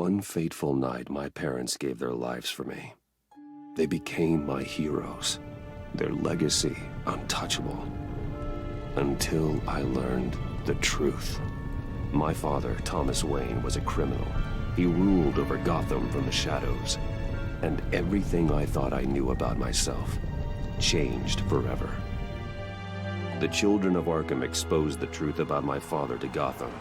one fateful night, my parents gave their lives for me. They became my heroes, their legacy untouchable. Until I learned the truth. My father, Thomas Wayne, was a criminal. He ruled over Gotham from the shadows. And everything I thought I knew about myself changed forever. The children of Arkham exposed the truth about my father to Gotham.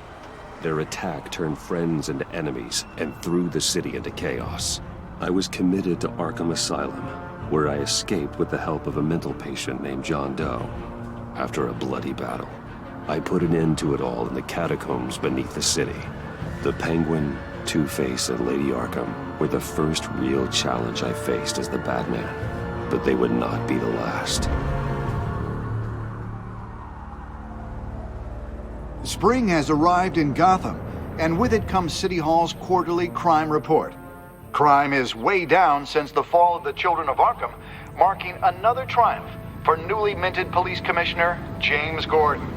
Their attack turned friends into enemies and threw the city into chaos. I was committed to Arkham Asylum, where I escaped with the help of a mental patient named John Doe. After a bloody battle, I put an end to it all in the catacombs beneath the city. The Penguin, Two-Face, and Lady Arkham were the first real challenge I faced as the Batman, but they would not be the last. Spring has arrived in Gotham, and with it comes City Hall's quarterly crime report. Crime is way down since the fall of the Children of Arkham, marking another triumph for newly minted Police Commissioner James Gordon.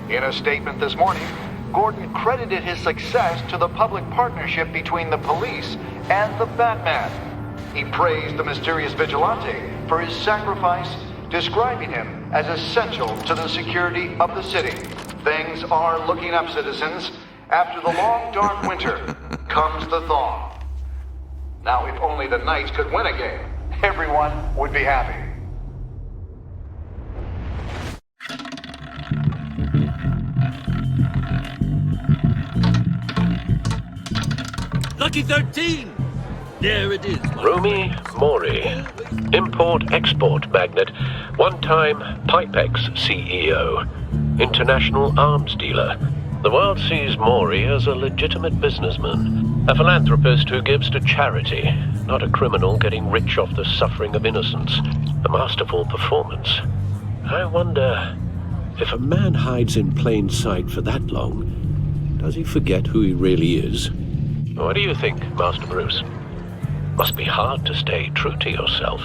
In a statement this morning, Gordon credited his success to the public partnership between the police and the Batman. He praised the mysterious vigilante for his sacrifice, describing him as essential to the security of the city. Things are looking up, citizens. After the long, dark winter comes the thaw. Now, if only the Knights could win a game, everyone would be happy. Lucky 13! There it is. Romy Mori, import-export magnate, one-time Pipex CEO, international arms dealer. The world sees Mori as a legitimate businessman, a philanthropist who gives to charity, not a criminal getting rich off the suffering of innocence. A masterful performance. I wonder, if a man hides in plain sight for that long, does he forget who he really is? What do you think, Master Bruce? Must be hard to stay true to yourself.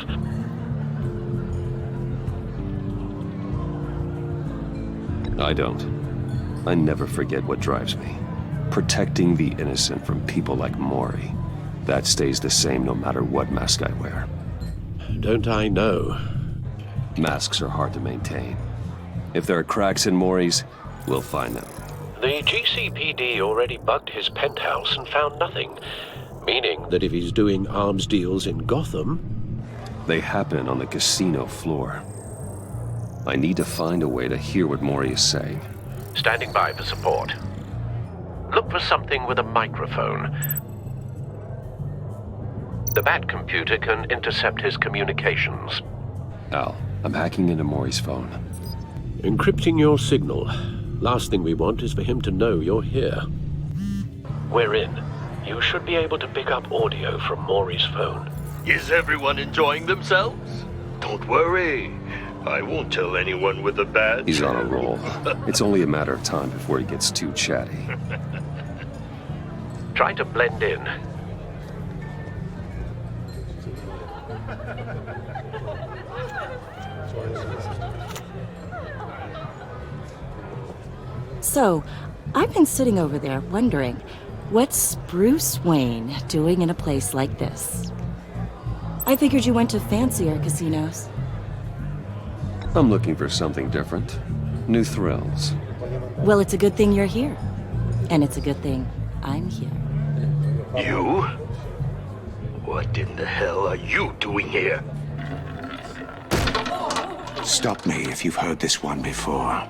I don't. I never forget what drives me. Protecting the innocent from people like Mori. That stays the same no matter what mask I wear. Don't I know? Masks are hard to maintain. If there are cracks in Mori's, we'll find them. The GCPD already bugged his penthouse and found nothing, meaning that if he's doing arms deals in Gotham... They happen on the casino floor. I need to find a way to hear what Mori is saying. Standing by for support. Look for something with a microphone. The Bat computer can intercept his communications. Al, I'm hacking into Mori's phone. Encrypting your signal. Last thing we want is for him to know you're here. We're in. You should be able to pick up audio from Mori's phone. Is everyone enjoying themselves? Don't worry. I won't tell anyone with a badge. He's on a roll. It's only a matter of time before he gets too chatty. Try to blend in. So, I've been sitting over there wondering, what's Bruce Wayne doing in a place like this? I figured you went to fancier casinos. I'm looking for something different. New thrills. Well, it's a good thing you're here. And it's a good thing I'm here. You? What in the hell are you doing here? Stop me if you've heard this one before.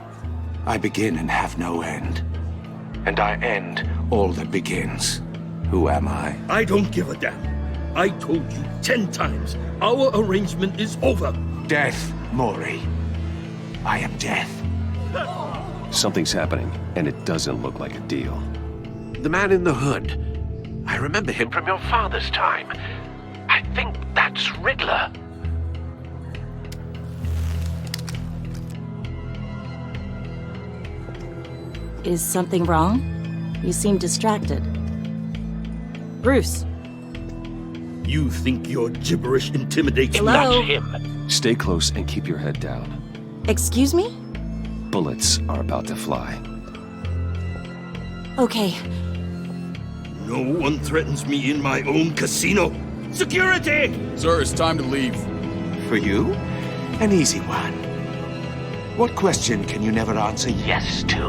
I begin and have no end. And I end all that begins. Who am I? I don't give a damn. I told you 10 times. Our arrangement is over. Death, Mori. I am death. Something's happening, and it doesn't look like a deal. The man in the hood. I remember him from your father's time. I think that's Riddler. Is something wrong? You seem distracted. Bruce. You think your gibberish intimidates me? Hello? That's him. Stay close and keep your head down. Excuse me? Bullets are about to fly. Okay. No one threatens me in my own casino. Security! Sir, it's time to leave. For you, an easy one. What question can you never answer yes to?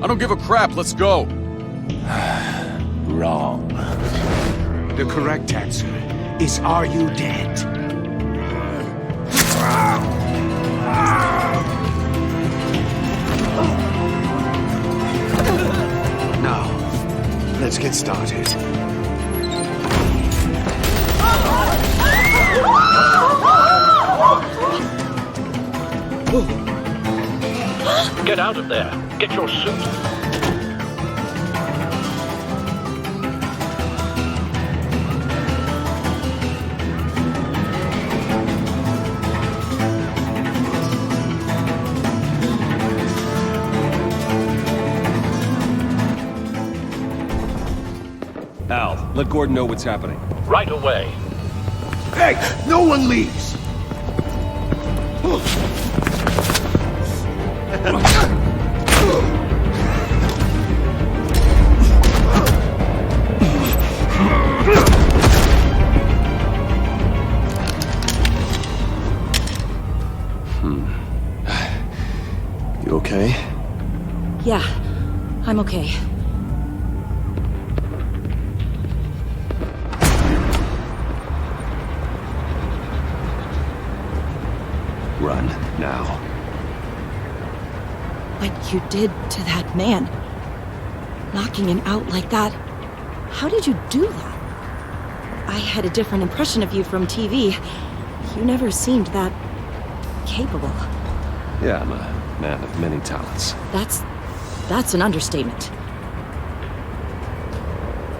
I don't give a crap, let's go. Wrong. The correct answer is, are you dead? Now, let's get started. Get out of there. Get your suit. Al, let Gordon know what's happening. Right away. Hey, no one leaves! You okay? Yeah, I'm okay. Run, now. What you did to that man, knocking him out like that, how did you do that? I had a different impression of you from TV. You never seemed that capable. Yeah, I'm a man of many talents. That's an understatement.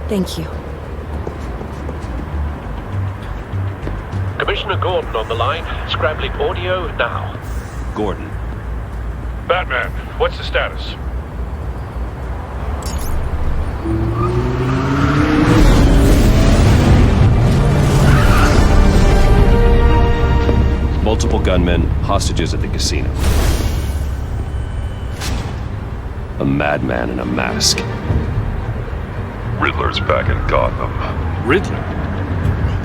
Thank you. Commissioner Gordon on the line. Scrambling audio now. Gordon. Batman, what's the status? Multiple gunmen, hostages at the casino. A madman in a mask. Riddler's back in Gotham. Riddler?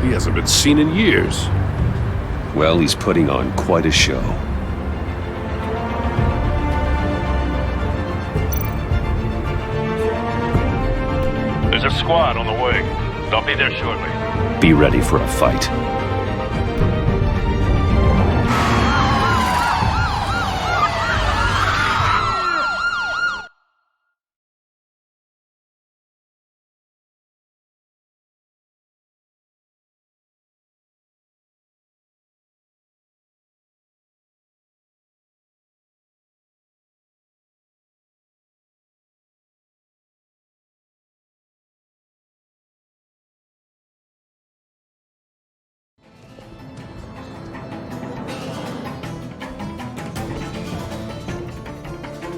He hasn't been seen in years. Well, he's putting on quite a show. There's a squad on the way. They'll be there shortly. Be ready for a fight.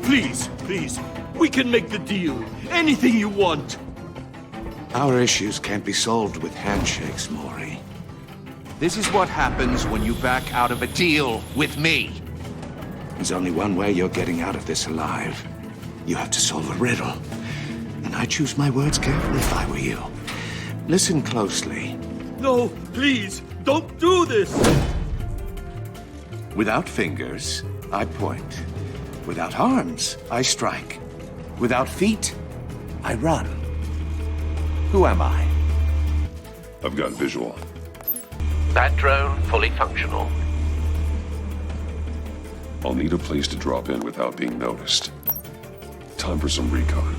Please, please, we can make the deal. Anything you want. Our issues can't be solved with handshakes, Maury. This is what happens when you back out of a deal with me. There's only one way you're getting out of this alive. You have to solve a riddle. And I choose my words carefully if I were you. Listen closely. No, please, don't do this. Without fingers, I point. Without arms, I strike. Without feet, I run. Who am I? I've got visual. That drone fully functional. I'll need a place to drop in without being noticed. Time for some recon.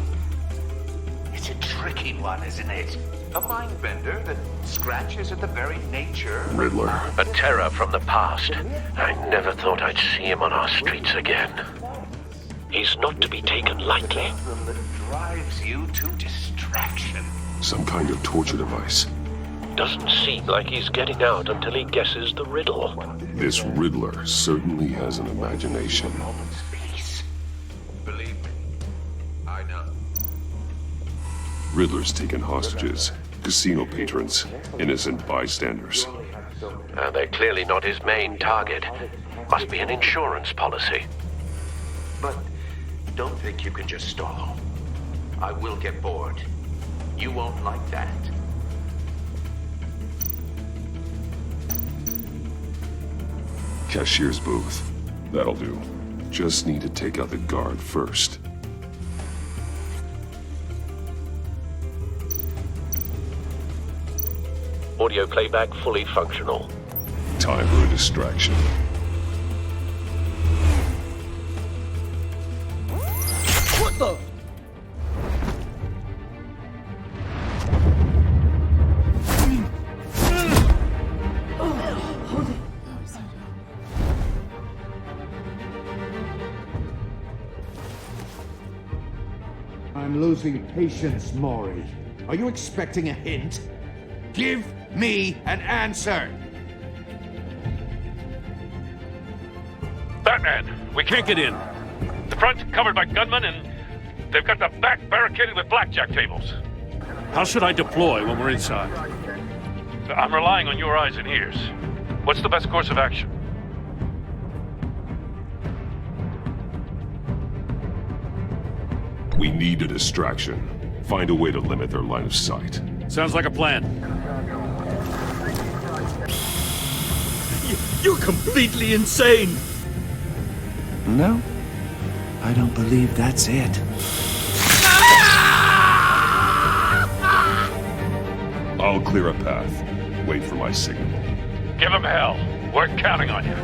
It's a tricky one, isn't it? A mind bender that scratches at the very nature. Riddler. A terror from the past. I never thought I'd see him on our streets again. He's not to be taken lightly. That drives you to distraction. Some kind of torture device. Doesn't seem like he's getting out until he guesses the riddle. This Riddler certainly has an imagination. Peace. Believe me, I know. Riddler's taken hostages, casino patrons, innocent bystanders. They're clearly not his main target. Must be an insurance policy. But don't think you can just stall. I will get bored. You won't like that. Cashier's booth. That'll do. Just need to take out the guard first. Audio playback fully functional. Time for a distraction. What the? I'm losing patience, Maury. Are you expecting a hint? Give me an answer! Batman, we can't get in. The front's covered by gunmen, and they've got the back barricaded with blackjack tables. How should I deploy when we're inside? I'm relying on your eyes and ears. What's the best course of action? We need a distraction. Find a way to limit their line of sight. Sounds like a plan. You're completely insane! No, I don't believe that's it. I'll clear a path. Wait for my signal. Give him hell. We're counting on you.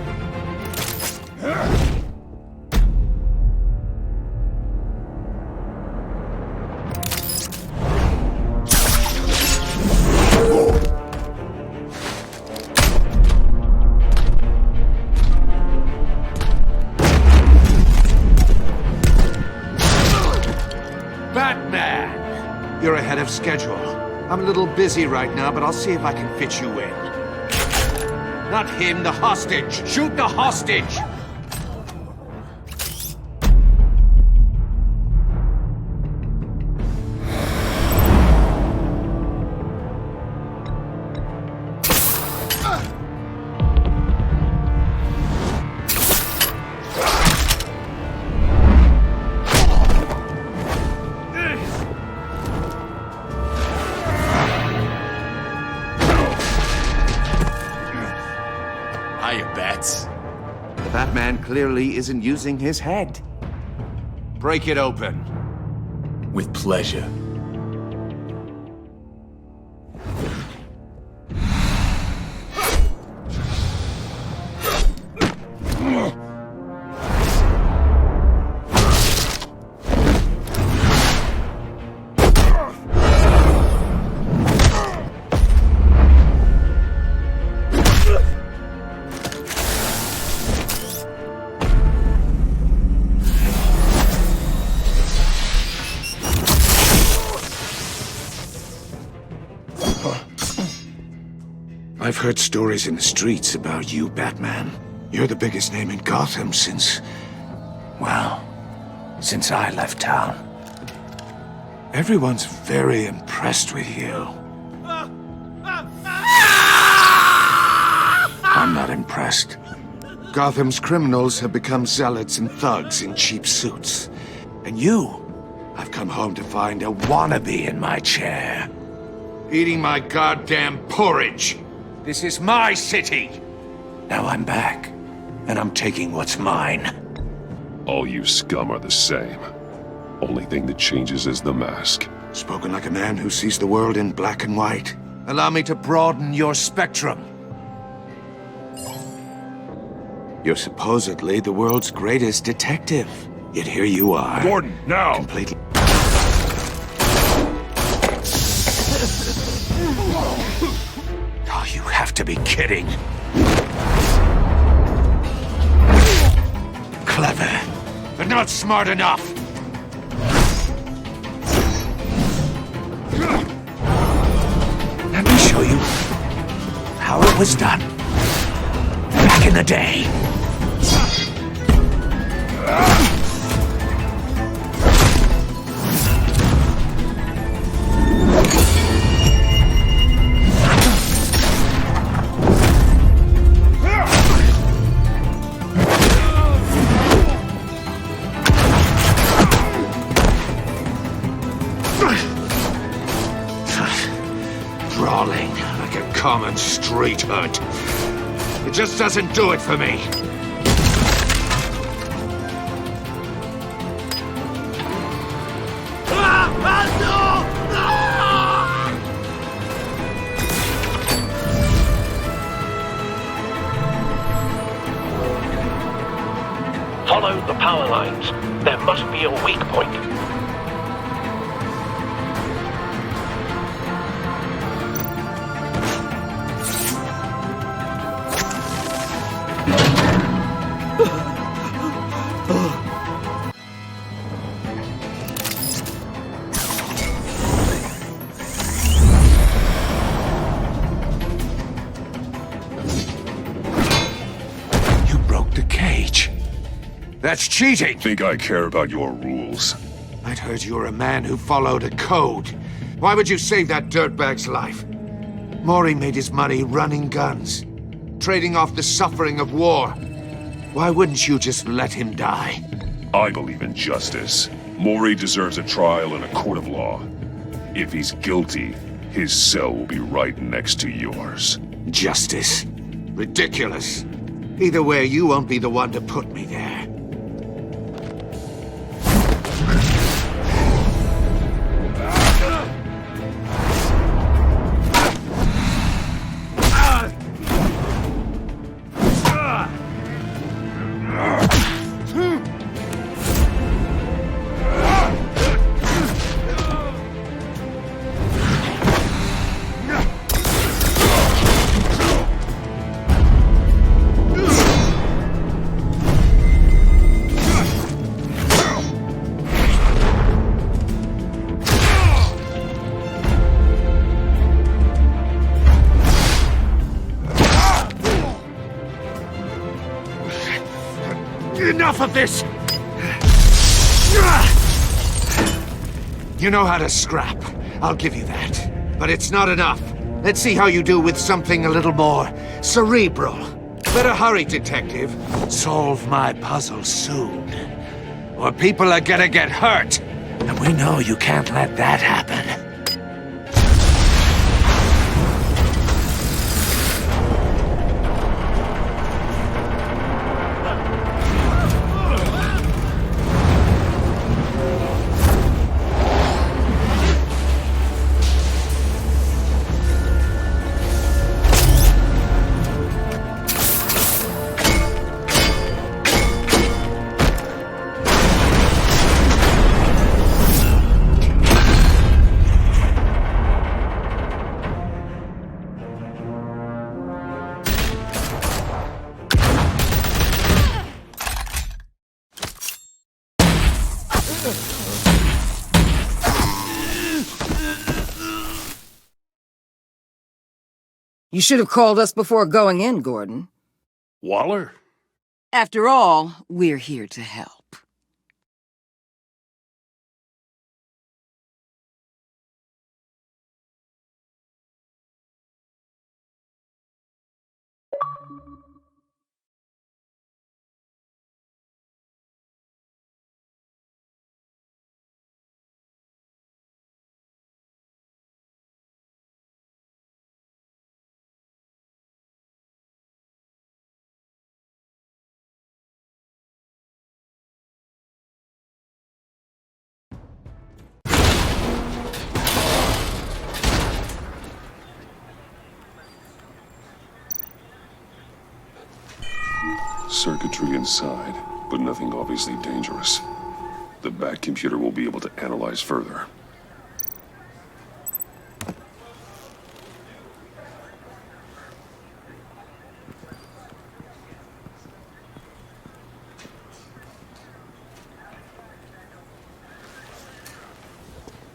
Batman! You're ahead of schedule. I'm a little busy right now, but I'll see if I can fit you in. Not him, the hostage! Shoot the hostage! The Batman clearly isn't using his head. Break it open. With pleasure. I've heard stories in the streets about you, Batman. You're the biggest name in Gotham since I left town. Everyone's very impressed with you. I'm not impressed. Gotham's criminals have become zealots and thugs in cheap suits. And I've come home to find a wannabe in my chair. Eating my goddamn porridge. This is my city! Now I'm back, and I'm taking what's mine. All you scum are the same. Only thing that changes is the mask. Spoken like a man who sees the world in black and white. Allow me to broaden your spectrum. You're supposedly the world's greatest detective. Yet here you are. Gordon, now! Completely... Oh, you have to be kidding. Clever, but not smart enough. Let me show you how it was done back in the day. street hunt. It just doesn't do it for me. Follow the power lines. There must be a weak point. You broke the cage. That's cheating! Think I care about your rules? I'd heard you were a man who followed a code. Why would you save that dirtbag's life? Maury made his money running guns, trading off the suffering of war. Why wouldn't you just let him die? I believe in justice. Maury deserves a trial in a court of law. If he's guilty, his cell will be right next to yours. Justice? Ridiculous. Either way, you won't be the one to put me there. Enough of this! You know how to scrap. I'll give you that. But it's not enough. Let's see how you do with something a little more cerebral. Better hurry, detective. Solve my puzzle soon. Or people are gonna get hurt. And we know you can't let that happen. You should have called us before going in, Gordon. Waller? After all, we're here to help. Circuitry inside, but nothing obviously dangerous. The back computer will be able to analyze further.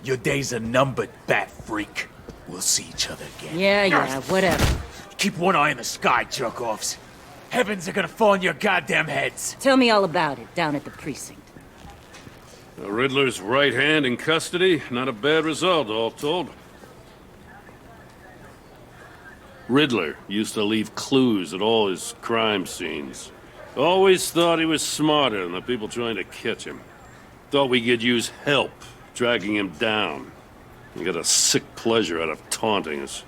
Your days are numbered, bat freak. We'll see each other again. Yeah, whatever. Keep one eye in the sky, jerk-offs. Heavens are gonna fall on your goddamn heads. Tell me all about it down at the precinct. The Riddler's right hand in custody. Not a bad result, all told. Riddler used to leave clues at all his crime scenes. Always thought he was smarter than the people trying to catch him. Thought we could use help tracking him down. He got a sick pleasure out of taunting us.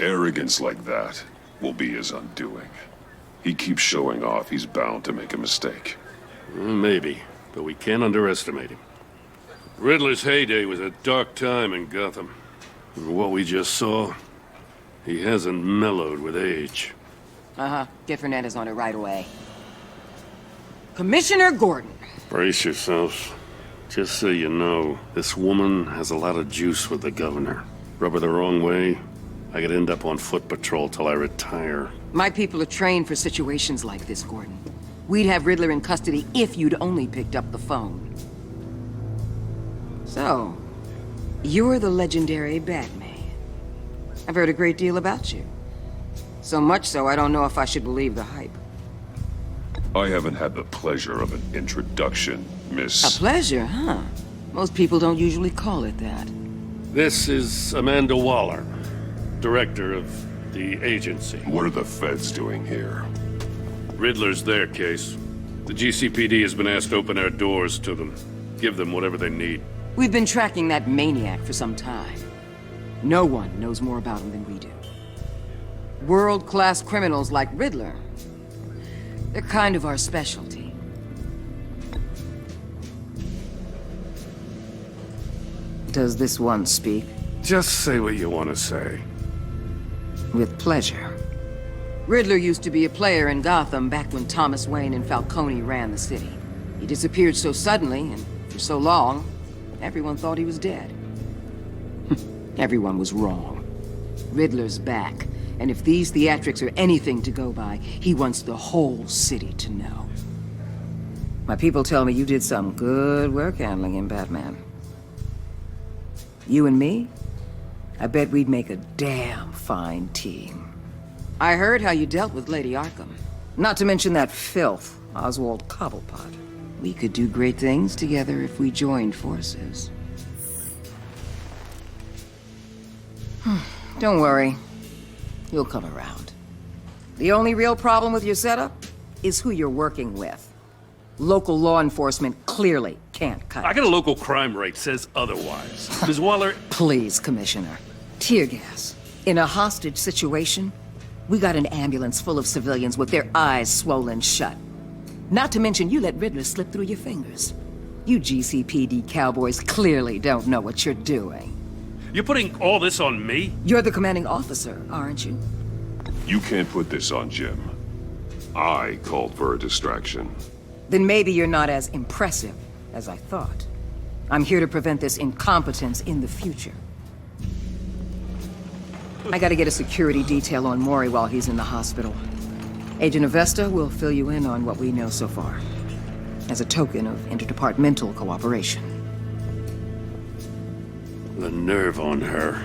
Arrogance like that will be his undoing. He keeps showing off he's bound to make a mistake. Maybe, but we can't underestimate him. Riddler's heyday was a dark time in Gotham. And what we just saw, he hasn't mellowed with age. Uh-huh. Get Fernandez on it right away. Commissioner Gordon. Brace yourselves. Just so you know, this woman has a lot of juice with the governor. Rub her the wrong way, I could end up on foot patrol till I retire. My people are trained for situations like this, Gordon. We'd have Riddler in custody if you'd only picked up the phone. So, you're the legendary Batman. I've heard a great deal about you. So much so, I don't know if I should believe the hype. I haven't had the pleasure of an introduction, Miss... A pleasure, huh? Most people don't usually call it that. This is Amanda Waller, director of the agency. What are the feds doing here? Riddler's their case. The GCPD has been asked to open our doors to them. Give them whatever they need. We've been tracking that maniac for some time. No one knows more about him than we do. World-class criminals like Riddler. They're kind of our specialty. Does this one speak? Just say what you want to say. With pleasure. Riddler used to be a player in Gotham back when Thomas Wayne and Falcone ran the city. He disappeared so suddenly and for so long, everyone thought he was dead. Everyone was wrong. Riddler's back, and if these theatrics are anything to go by, he wants the whole city to know. My people tell me you did some good work handling him, Batman. You and me? I bet we'd make a damn fine team. I heard how you dealt with Lady Arkham. Not to mention that filth, Oswald Cobblepot. We could do great things together if we joined forces. Don't worry. You'll come around. The only real problem with your setup is who you're working with. Local law enforcement clearly can't cut it. I got a local crime rate says otherwise. Ms. Waller... Please, Commissioner. Tear gas. In a hostage situation, we got an ambulance full of civilians with their eyes swollen shut. Not to mention you let Riddler slip through your fingers. You GCPD cowboys clearly don't know what you're doing. You're putting all this on me? You're the commanding officer, aren't you? You can't put this on Jim. I called for a distraction. Then maybe you're not as impressive as I thought. I'm here to prevent this incompetence in the future. I gotta get a security detail on Maury while he's in the hospital. Agent Avesta will fill you in on what we know so far, as a token of interdepartmental cooperation. The nerve on her.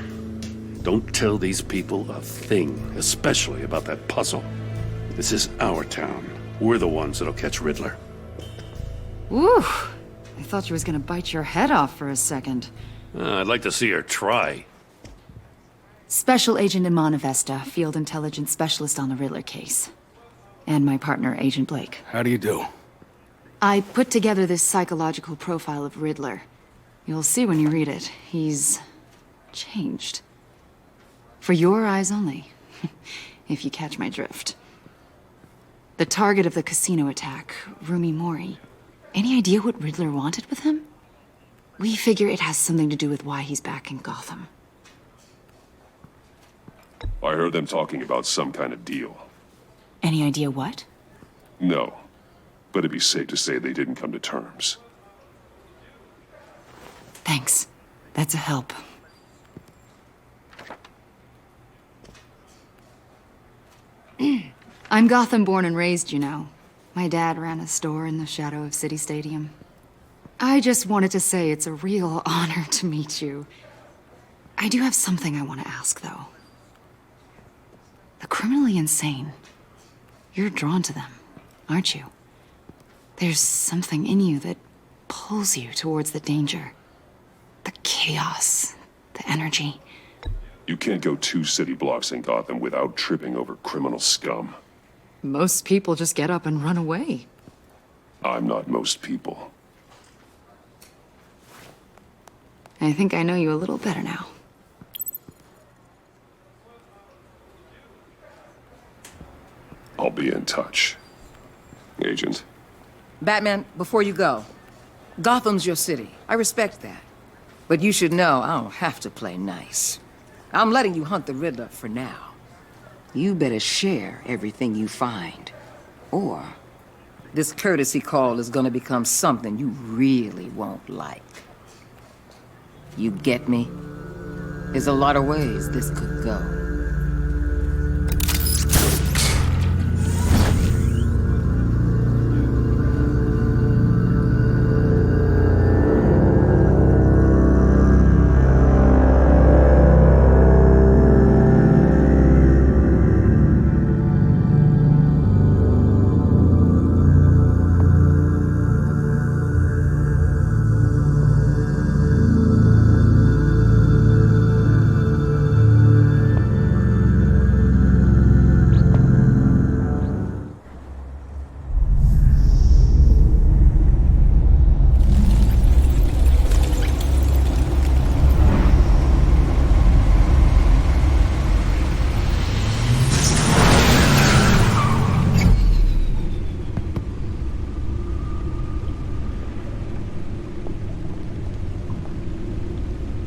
Don't tell these people a thing, especially about that puzzle. This is our town. We're the ones that'll catch Riddler. Ooh, I thought you was gonna bite your head off for a second. I'd like to see her try. Special Agent Iman Avesta, Field Intelligence Specialist on the Riddler case. And my partner, Agent Blake. How do you do? I put together this psychological profile of Riddler. You'll see when you read it. He's changed. For your eyes only, if you catch my drift. The target of the casino attack, Rumi Mori. Any idea what Riddler wanted with him? We figure it has something to do with why he's back in Gotham. I heard them talking about some kind of deal. Any idea what? No, but it'd be safe to say they didn't come to terms. Thanks. That's a help. I'm Gotham born and raised, you know. My dad ran a store in the shadow of City Stadium. I just wanted to say it's a real honor to meet you. I do have something I want to ask, though. The criminally insane. You're drawn to them, aren't you? There's something in you that pulls you towards the danger. The chaos, the energy. You can't go 2 city blocks in Gotham without tripping over criminal scum. Most people just get up and run away. I'm not most people. I think I know you a little better now. I'll be in touch. Agent. Batman, before you go, Gotham's your city. I respect that. But you should know I don't have to play nice. I'm letting you hunt the Riddler for now. You better share everything you find. Or this courtesy call is gonna become something you really won't like. You get me? There's a lot of ways this could go.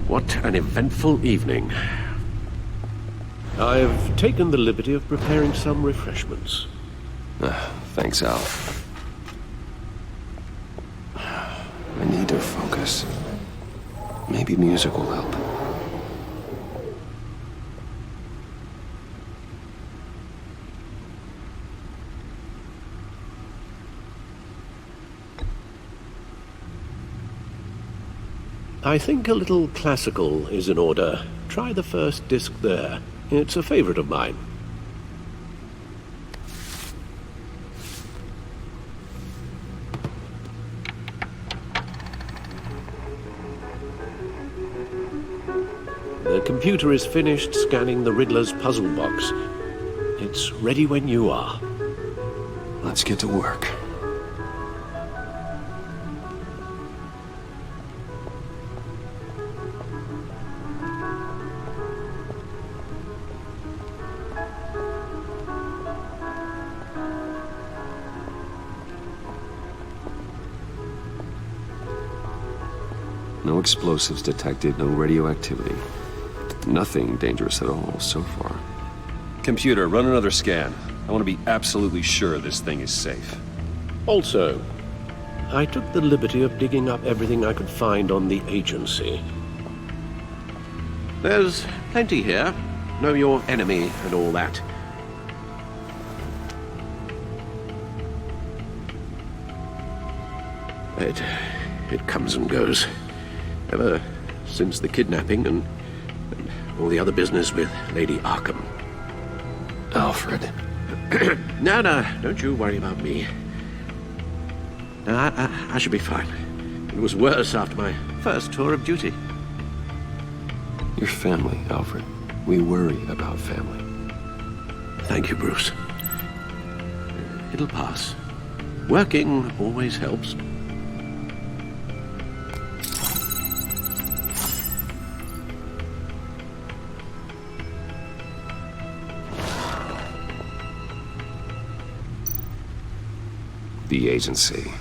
What an eventful evening. I've taken the liberty of preparing some refreshments. Thanks, Al. I need to focus. Maybe music will help. I think a little classical is in order. Try the first disc there. It's a favorite of mine. The computer is finished scanning the Riddler's puzzle box. It's ready when you are. Let's get to work. No explosives detected, no radioactivity. Nothing dangerous at all so far. Computer, run another scan. I want to be absolutely sure this thing is safe. Also, I took the liberty of digging up everything I could find on the agency. There's plenty here. Know your enemy and all that. It comes and goes. Ever since the kidnapping and all the other business with Lady Arkham. Alfred. No, don't you worry about me. No, I should be fine. It was worse after my first tour of duty. Your family, Alfred. We worry about family. Thank you, Bruce. It'll pass. Working always helps. The agency.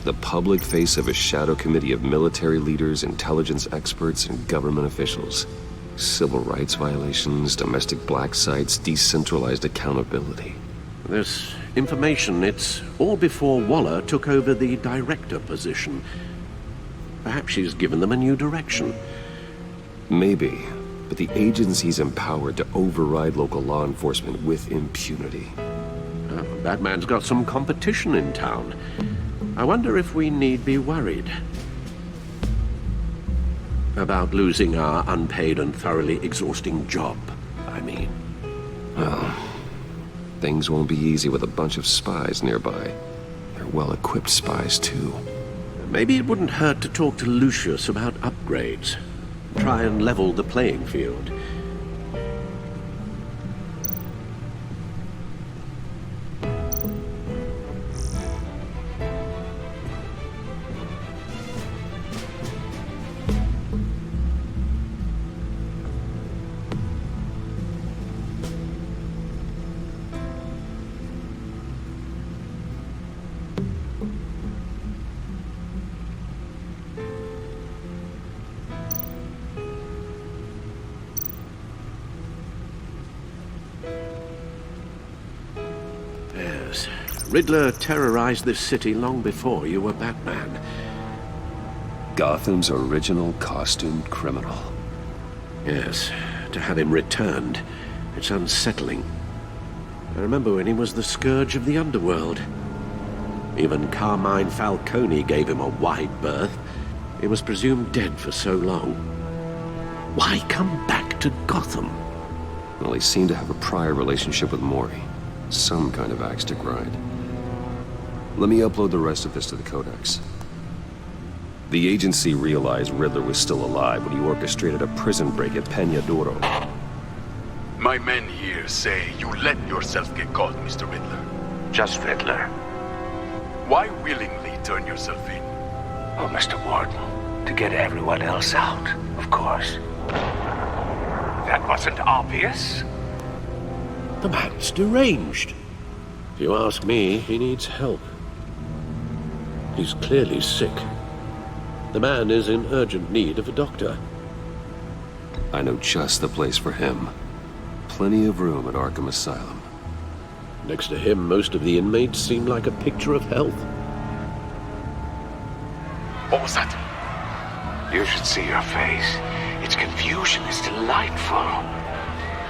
The public face of a shadow committee of military leaders, intelligence experts, and government officials. Civil rights violations, domestic black sites, decentralized accountability. This information, it's all before Waller took over the director position. Perhaps she's given them a new direction. Maybe, but the agency's empowered to override local law enforcement with impunity. Batman's got some competition in town. I wonder if we need be worried about losing our unpaid and thoroughly exhausting job, I mean. Well, things won't be easy with a bunch of spies nearby. They're well-equipped spies, too. Maybe it wouldn't hurt to talk to Lucius about upgrades. Try and level the playing field. Yes. Riddler terrorized this city long before you were Batman. Gotham's original costumed criminal. Yes. To have him returned, it's unsettling. I remember when he was the scourge of the underworld. Even Carmine Falcone gave him a wide berth. He was presumed dead for so long. Why come back to Gotham? Well, he seemed to have a prior relationship with Mori. Some kind of axe to grind. Let me upload the rest of this to the Codex. The agency realized Riddler was still alive when he orchestrated a prison break at Peñadoro. My men here say you let yourself get caught, Mr. Riddler. Just Riddler. Why willingly turn yourself in? Oh, Mr. Warden, to get everyone else out, of course. That wasn't obvious. The man's deranged. If you ask me, he needs help. He's clearly sick. The man is in urgent need of a doctor. I know just the place for him. Plenty of room at Arkham Asylum. Next to him, most of the inmates seem like a picture of health. What was that? You should see your face. Its confusion is delightful.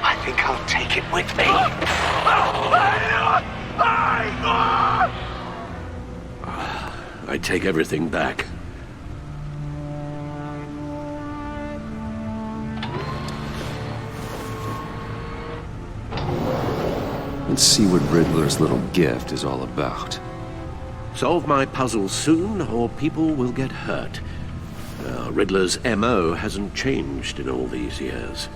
I think I'll take it with me. I take everything back. Let's see what Riddler's little gift is all about. Solve my puzzle soon, or people will get hurt. Riddler's MO hasn't changed in all these years.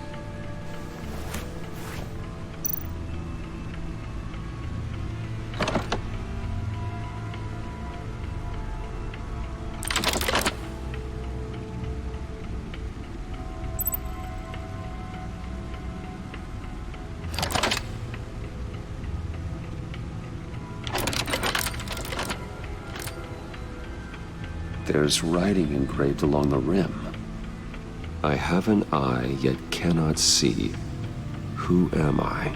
There's writing engraved along the rim. I have an eye, yet cannot see. Who am I?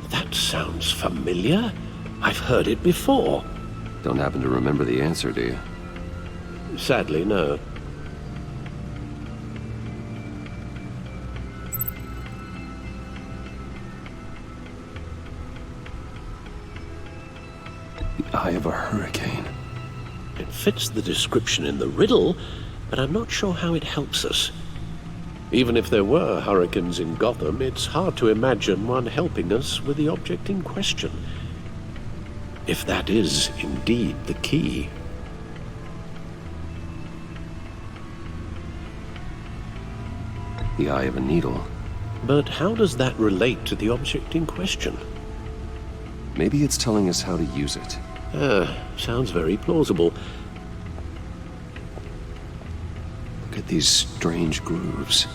That sounds familiar. I've heard it before. Don't happen to remember the answer, do you? Sadly, no. The eye of a hurricane. It fits the description in the riddle, but I'm not sure how it helps us. Even if there were hurricanes in Gotham, it's hard to imagine one helping us with the object in question. If that is indeed the key. The eye of a needle. But how does that relate to the object in question? Maybe it's telling us how to use it. Sounds very plausible. Look at these strange grooves.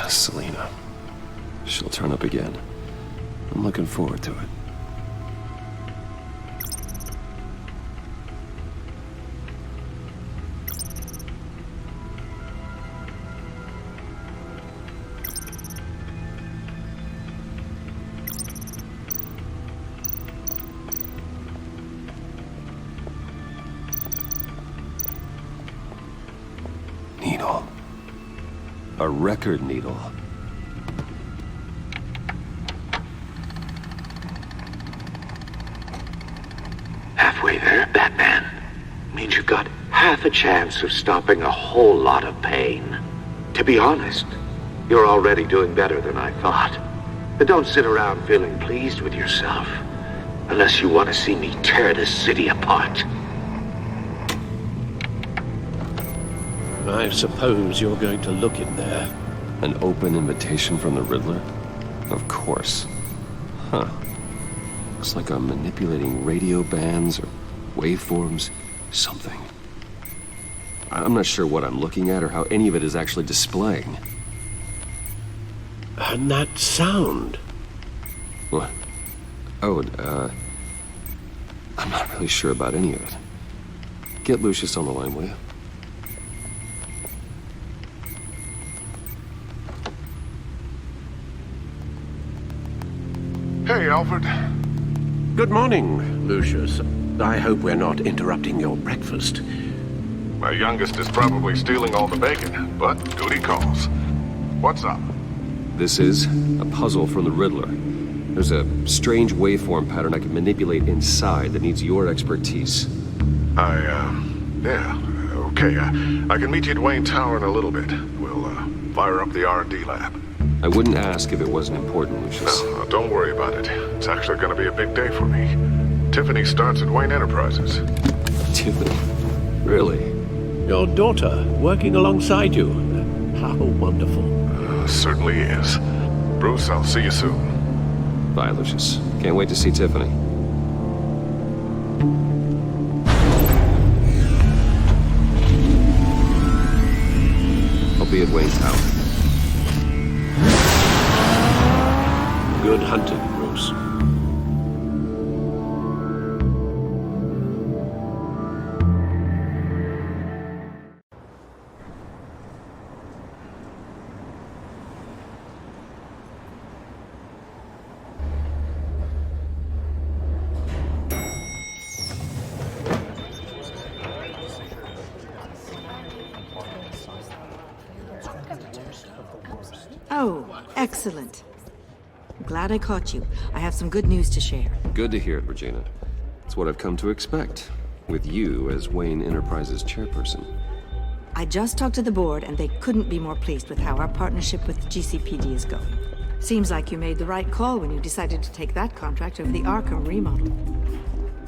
Selina. She'll turn up again. I'm looking forward to it. Needle. A record needle. Halfway there, Batman. Means you've got half a chance of stopping a whole lot of pain. To be honest, you're already doing better than I thought. But don't sit around feeling pleased with yourself. Unless you want to see me tear this city apart. I suppose you're going to look in there. An open invitation from the Riddler? Of course. Huh. Looks like I'm manipulating radio bands or waveforms. Something. I'm not sure what I'm looking at or how any of it is actually displaying. And that sound? What? Oh, I'm not really sure about any of it. Get Lucius on the line, will you? Hey, Alfred. Good morning, Lucius. I hope we're not interrupting your breakfast. My youngest is probably stealing all the bacon, but duty calls. What's up? This is a puzzle from the Riddler. There's a strange waveform pattern I can manipulate inside that needs your expertise. Yeah, okay. I can meet you at Wayne Tower in a little bit. We'll, fire up the R&D lab. I wouldn't ask if it wasn't important, Lucius. No, don't worry about it. It's actually gonna be a big day for me. Tiffany starts at Wayne Enterprises. Tiffany? Really? Your daughter, working alongside you. How wonderful. Certainly is. Bruce, I'll see you soon. Bye, Lucius. Can't wait to see Tiffany. I'll be at Wayne Tower. Good hunting, Bruce. Oh, excellent. Glad I caught you. I have some good news to share. Good to hear it, Regina. It's what I've come to expect, with you as Wayne Enterprises chairperson. I just talked to the board, and they couldn't be more pleased with how our partnership with the GCPD is going. Seems like you made the right call when you decided to take that contract over the Arkham remodel.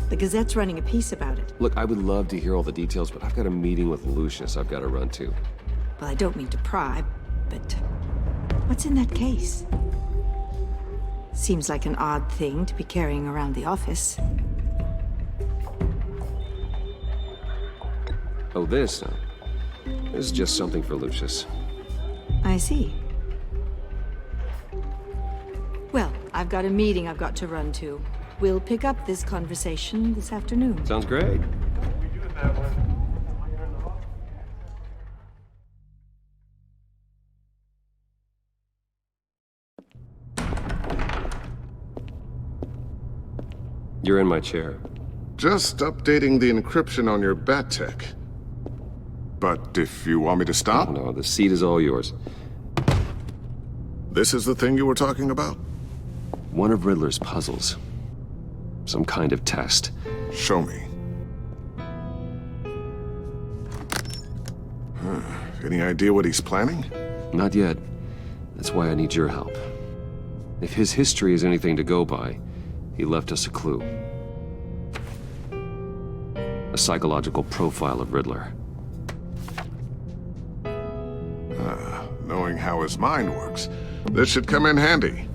The Gazette's running a piece about it. Look, I would love to hear all the details, but I've got a meeting with Lucius I've got to run to. Well, I don't mean to pry, but what's in that case? Seems like an odd thing to be carrying around the office. Oh, this? This is just something for Lucius. I see. Well, I've got a meeting I've got to run to. We'll pick up this conversation this afternoon. Sounds great. You're in my chair. Just updating the encryption on your bat tech. But if you want me to stop? No, the seat is all yours. This is the thing you were talking about? One of Riddler's puzzles. Some kind of test. Show me. Any idea what he's planning? Not yet. That's why I need your help. If his history is anything to go by, he left us a clue. A psychological profile of Riddler. Knowing how his mind works, this should come in handy.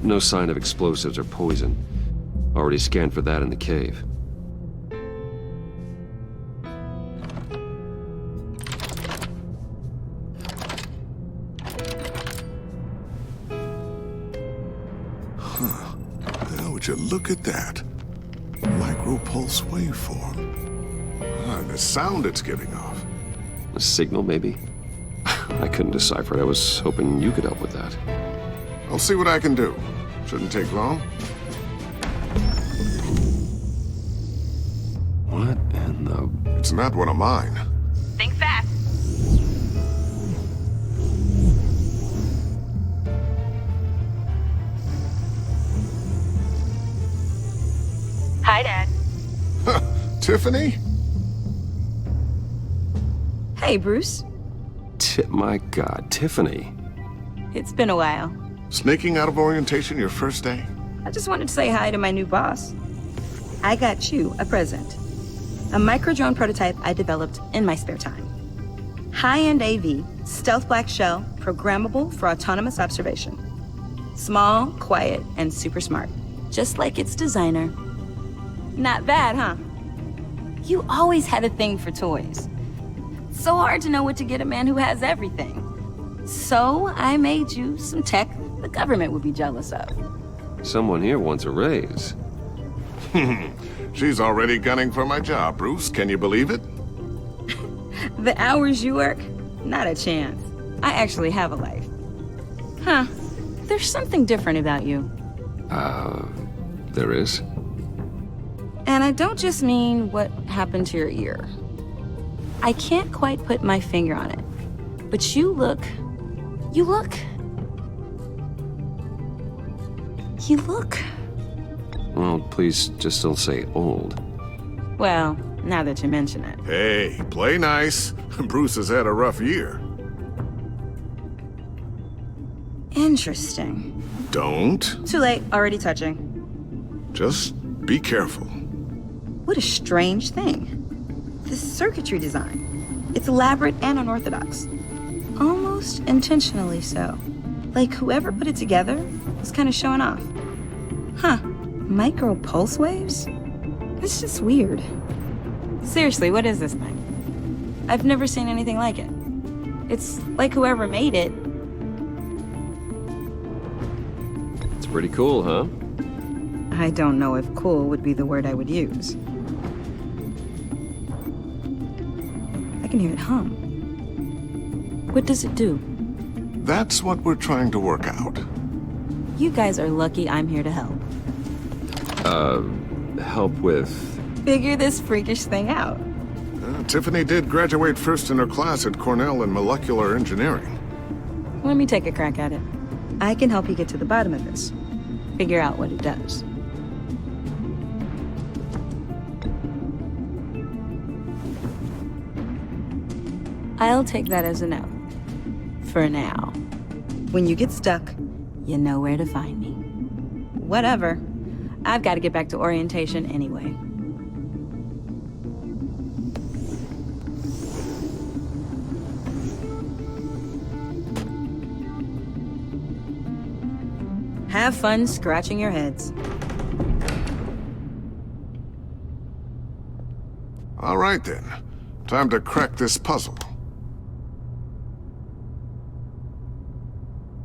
No sign of explosives or poison. Already scanned for that in the cave. Now, would you look at that? Micropulse waveform. And the sound it's giving off. A signal, maybe? I couldn't decipher it. I was hoping you could help with that. I'll see what I can do. Shouldn't take long. What in the... It's not one of mine. Think fast. Hi, Dad. Tiffany? Hey, Bruce. My God, Tiffany. It's been a while. Sneaking out of orientation your first day? I just wanted to say hi to my new boss. I got you a present. A micro-drone prototype I developed in my spare time. High-end AV, stealth black shell, programmable for autonomous observation. Small, quiet, and super smart. Just like its designer. Not bad, huh? You always had a thing for toys. So hard to know what to get a man who has everything. So I made you some tech the government would be jealous of. Someone here wants a raise. She's already gunning for my job, Bruce. Can you believe it? The hours you work? Not a chance. I actually have a life. Huh. There's something different about you. There is? And I don't just mean what happened to your ear. I can't quite put my finger on it. But you look... Well, please just don't say old. Well, now that you mention it. Hey, play nice. Bruce has had a rough year. Interesting. Don't. Too late, already touching. Just be careful. What a strange thing. This circuitry design. It's elaborate and unorthodox. Almost intentionally so. Like whoever put it together was kind of showing off. Huh. Micro pulse waves? It's just weird. Seriously, what is this thing? I've never seen anything like it. It's like whoever made it. It's pretty cool, huh? I don't know if cool would be the word I would use. I can hear it hum. What does it do? That's what we're trying to work out. You guys are lucky I'm here to help. Help with... Figure this freakish thing out. Tiffany did graduate first in her class at Cornell in molecular engineering. Let me take a crack at it. I can help you get to the bottom of this. Figure out what it does. I'll take that as a no. For now. When you get stuck, you know where to find me. Whatever. I've got to get back to orientation anyway. Have fun scratching your heads. All right then. Time to crack this puzzle.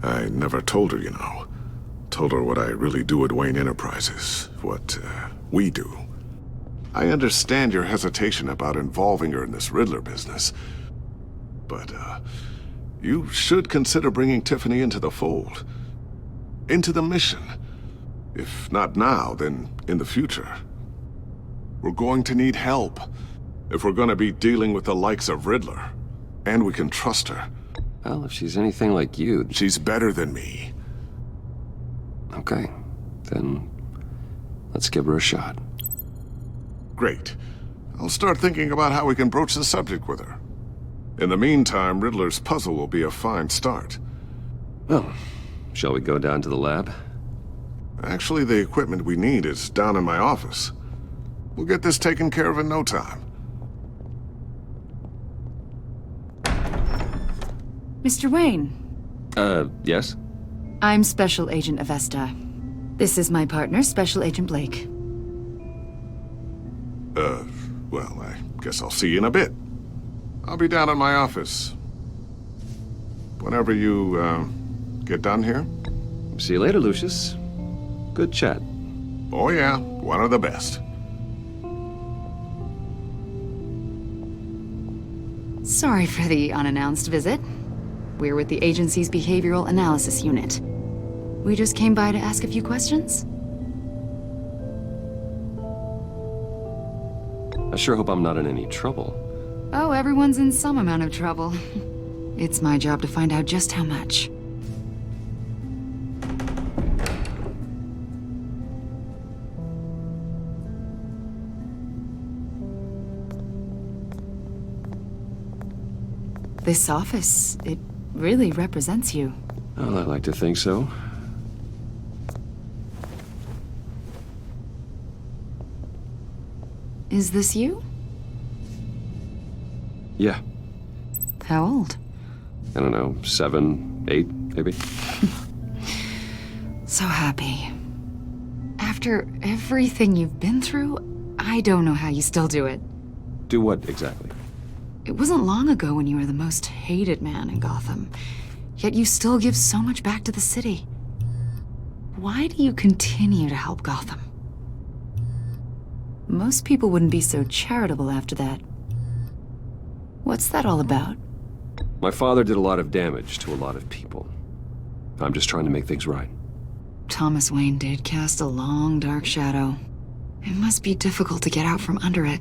I never told her, you know. Told her what I really do at Wayne Enterprises. What, we do. I understand your hesitation about involving her in this Riddler business. But, you should consider bringing Tiffany into the fold. Into the mission. If not now, then in the future. We're going to need help. If we're gonna be dealing with the likes of Riddler. And we can trust her. Well, if she's anything like you... She's better than me. Okay, then let's give her a shot. Great. I'll start thinking about how we can broach the subject with her. In the meantime, Riddler's puzzle will be a fine start. Well, shall we go down to the lab? Actually, the equipment we need is down in my office. We'll get this taken care of in no time. Mr. Wayne. Yes? I'm Special Agent Avesta. This is my partner, Special Agent Blake. Well, I guess I'll see you in a bit. I'll be down in my office. Whenever you, get done here. See you later, Lucius. Good chat. Oh yeah, one of the best. Sorry for the unannounced visit. We're with the agency's Behavioral Analysis Unit. We just came by to ask a few questions. I sure hope I'm not in any trouble. Oh, everyone's in some amount of trouble. It's my job to find out just how much. This office, it really represents you. Well, I like to think so. Is this you? Yeah. How old? I don't know, 7, 8, maybe? So happy. After everything you've been through, I don't know how you still do it. Do what exactly? It wasn't long ago when you were the most hated man in Gotham, yet you still give so much back to the city. Why do you continue to help Gotham? Most people wouldn't be so charitable after that. What's that all about? My father did a lot of damage to a lot of people. I'm just trying to make things right. Thomas Wayne did cast a long, dark shadow. It must be difficult to get out from under it.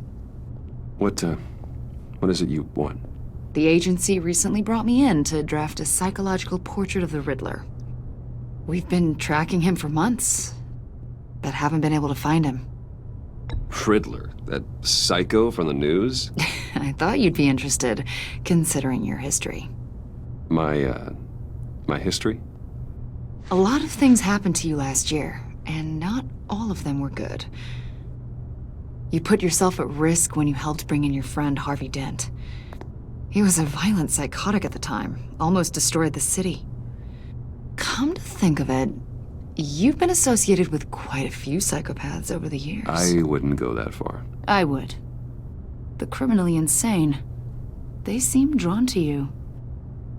What is it you want? The agency recently brought me in to draft a psychological portrait of the Riddler. We've been tracking him for months, but haven't been able to find him. Riddler? That psycho from the news? I thought you'd be interested, considering your history. My history? A lot of things happened to you last year, and not all of them were good. You put yourself at risk when you helped bring in your friend Harvey Dent. He was a violent psychotic at the time, almost destroyed the city. Come to think of it, you've been associated with quite a few psychopaths over the years. I wouldn't go that far. I would. The criminally insane. They seem drawn to you.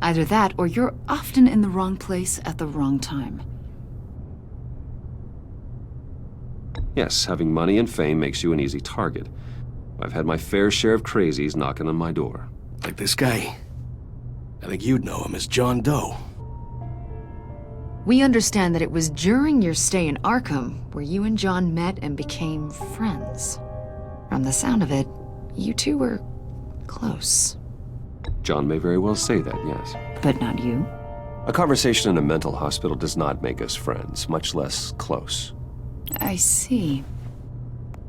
Either that, or you're often in the wrong place at the wrong time. Yes, having money and fame makes you an easy target. I've had my fair share of crazies knocking on my door. Like this guy. I think you'd know him as John Doe. We understand that it was during your stay in Arkham where you and John met and became friends. From the sound of it, you two were close. John may very well say that, yes. But not you? A conversation in a mental hospital does not make us friends, much less close. I see.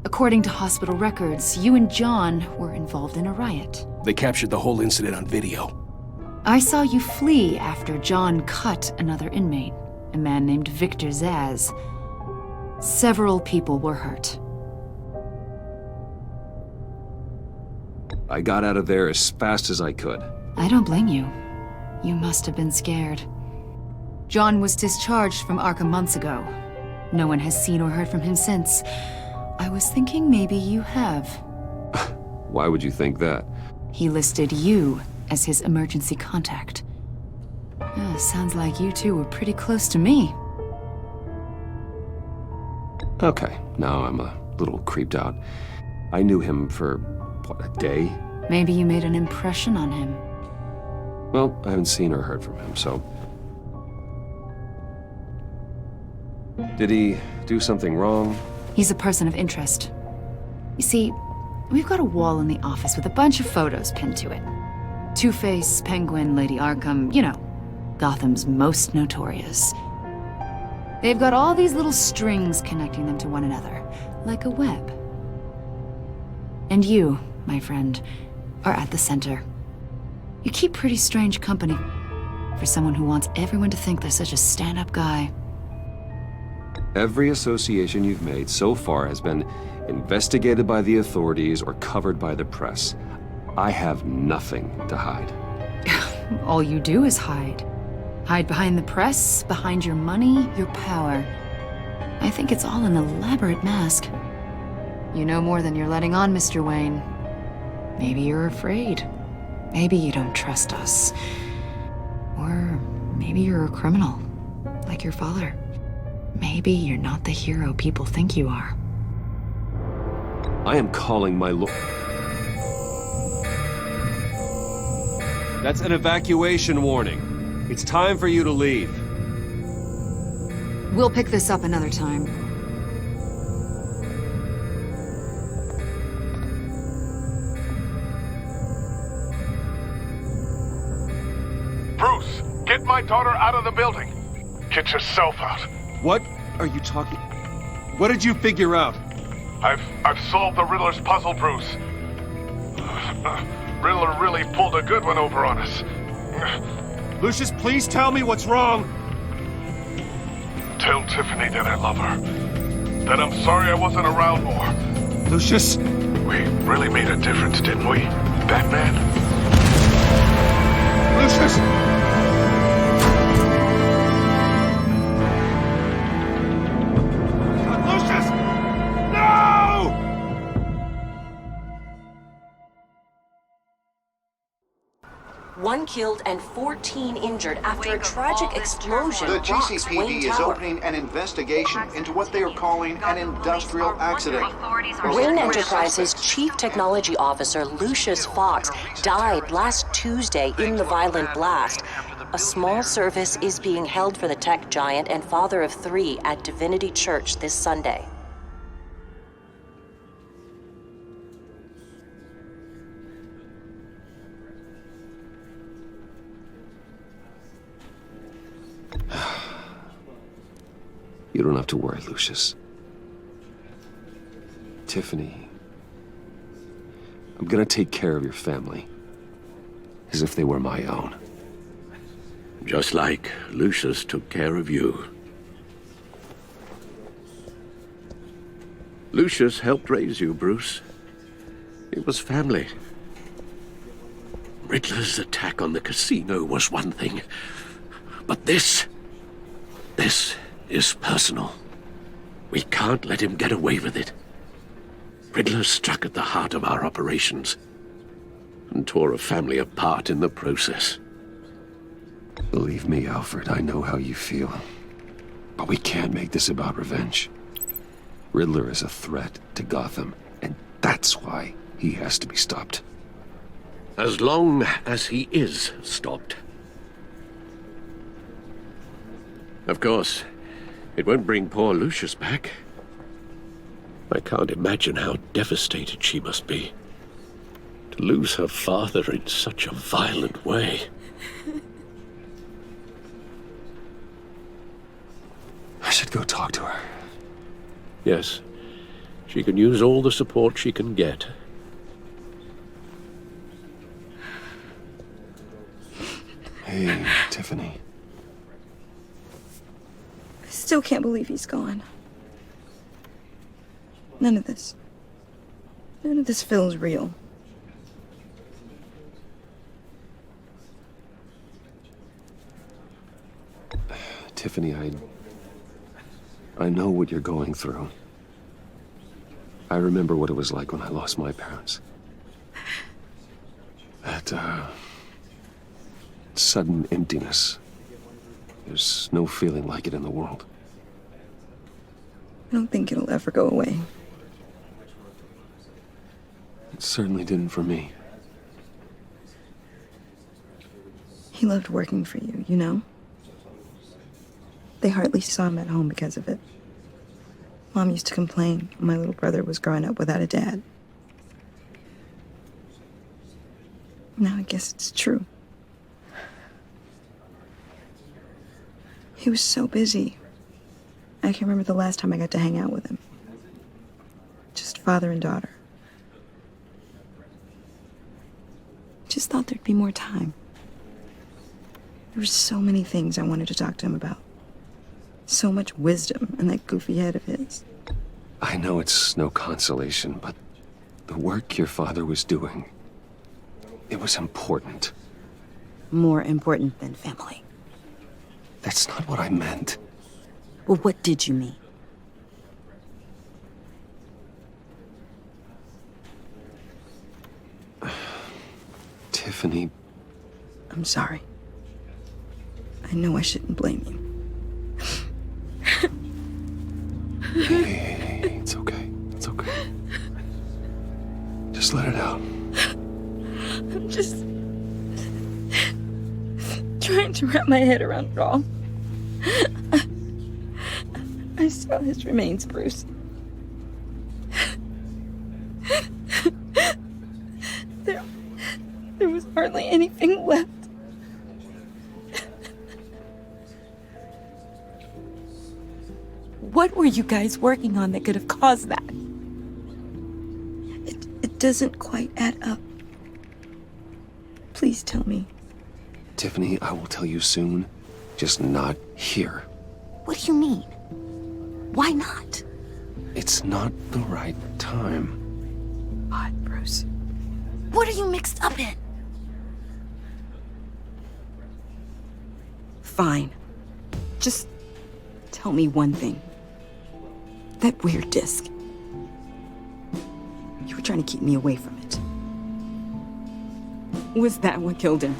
According to hospital records, you and John were involved in a riot. They captured the whole incident on video. I saw you flee after John cut another inmate, a man named Victor Zaz. Several people were hurt. I got out of there as fast as I could. I don't blame you. You must have been scared. John was discharged from Arkham months ago. No one has seen or heard from him since. I was thinking maybe you have. Why would you think that? He listed you as his emergency contact. Sounds like you two were pretty close to me. Okay, now I'm a little creeped out. I knew him for, what, a day? Maybe you made an impression on him. Well, I haven't seen or heard from him, so... Did he do something wrong? He's a person of interest. You see, we've got a wall in the office with a bunch of photos pinned to it. Two-Face, Penguin, Lady Arkham, you know, Gotham's most notorious. They've got all these little strings connecting them to one another, like a web. And you, my friend, are at the center. You keep pretty strange company for someone who wants everyone to think they're such a stand-up guy. Every association you've made so far has been investigated by the authorities or covered by the press. I have nothing to hide. All you do is hide. Hide behind the press, behind your money, your power. I think it's all an elaborate mask. You know more than you're letting on, Mr. Wayne. Maybe you're afraid. Maybe you don't trust us. Or maybe you're a criminal, like your father. Maybe you're not the hero people think you are. I am calling my lord. That's an evacuation warning. It's time for you to leave. We'll pick this up another time. Bruce, get my daughter out of the building. Get yourself out. What are you talking? What did you figure out? I've solved the Riddler's puzzle, Bruce. Riddler really pulled a good one over on us. Lucius, please tell me what's wrong. Tell Tiffany that I love her. That I'm sorry I wasn't around more. Lucius? We really made a difference, didn't we, Batman? Lucius! Lucius! No! One killed and 14 injured after a tragic explosion The rocks Wayne GCPD is Tower. opening an investigation into what they are calling an industrial accident. Wayne Enterprises' Chief Technology Officer Lucius Fox died last Tuesday in the violent blast. A small service is being held for the tech giant and father of 3 at Divinity Church this Sunday. You don't have to worry, Lucius. Tiffany, I'm gonna take care of your family. As if they were my own. Just like Lucius took care of you. Lucius helped raise you, Bruce. It was family. Riddler's attack on the casino was one thing. But this is personal. We can't let him get away with it. Riddler struck at the heart of our operations and tore a family apart in the process. Believe me, Alfred, I know how you feel. But we can't make this about revenge. Riddler is a threat to Gotham, and that's why he has to be stopped. As long as he is stopped. Of course, it won't bring poor Lucius back. I can't imagine how devastated she must be. To lose her father in such a violent way. I should go talk to her. Yes, she can use all the support she can get. Hey, Tiffany. I still can't believe he's gone. None of this feels real. Tiffany, I know what you're going through. I remember what it was like when I lost my parents. That, sudden emptiness. There's no feeling like it in the world. I don't think it'll ever go away. It certainly didn't for me. He loved working for you, you know? They hardly saw him at home because of it. Mom used to complain my little brother was growing up without a dad. Now I guess it's true. He was so busy. I can't remember the last time I got to hang out with him. Just father and daughter. Just thought there'd be more time. There were so many things I wanted to talk to him about. So much wisdom in that goofy head of his. I know it's no consolation, but the work your father was doing, it was important. More important than family. That's not what I meant. Well, what did you mean? Tiffany. I'm sorry. I know I shouldn't blame you. Hey, it's okay. It's okay. Just let it out. I'm just trying to wrap my head around it all. I saw his remains, Bruce. There was hardly anything left. What were you guys working on that could have caused that? It doesn't quite add up. Please tell me. Tiffany, I will tell you soon. Just not here. What do you mean? Why not? It's not the right time. What, Bruce? What are you mixed up in? Fine. Just tell me one thing. That weird disc. You were trying to keep me away from it. Was that what killed him?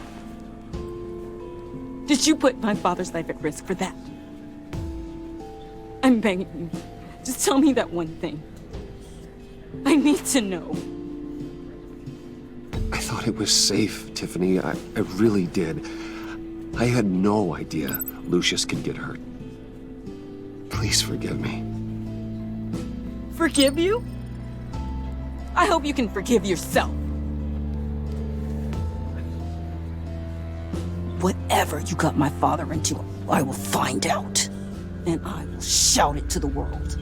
Did you put my father's life at risk for that? I'm begging you. Just tell me that one thing. I need to know. I thought it was safe, Tiffany. I really did. I had no idea Lucius could get hurt. Please forgive me. Forgive you? I hope you can forgive yourself. Whatever you got my father into, I will find out. And I will shout it to the world.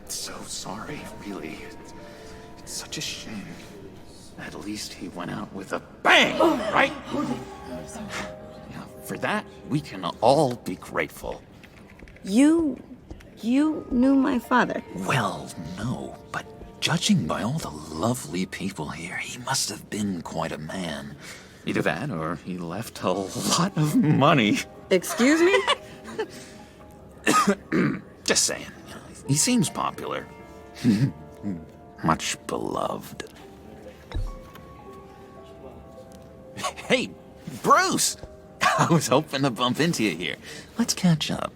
So sorry, really. It's such a shame. At least he went out with a bang, right? Yeah, for that, we can all be grateful. You knew my father? Well, no, but judging by all the lovely people here, he must have been quite a man. Either that, or he left a lot of money. Excuse me? Just saying, you know, he seems popular. Much beloved. Hey, Bruce! I was hoping to bump into you here. Let's catch up.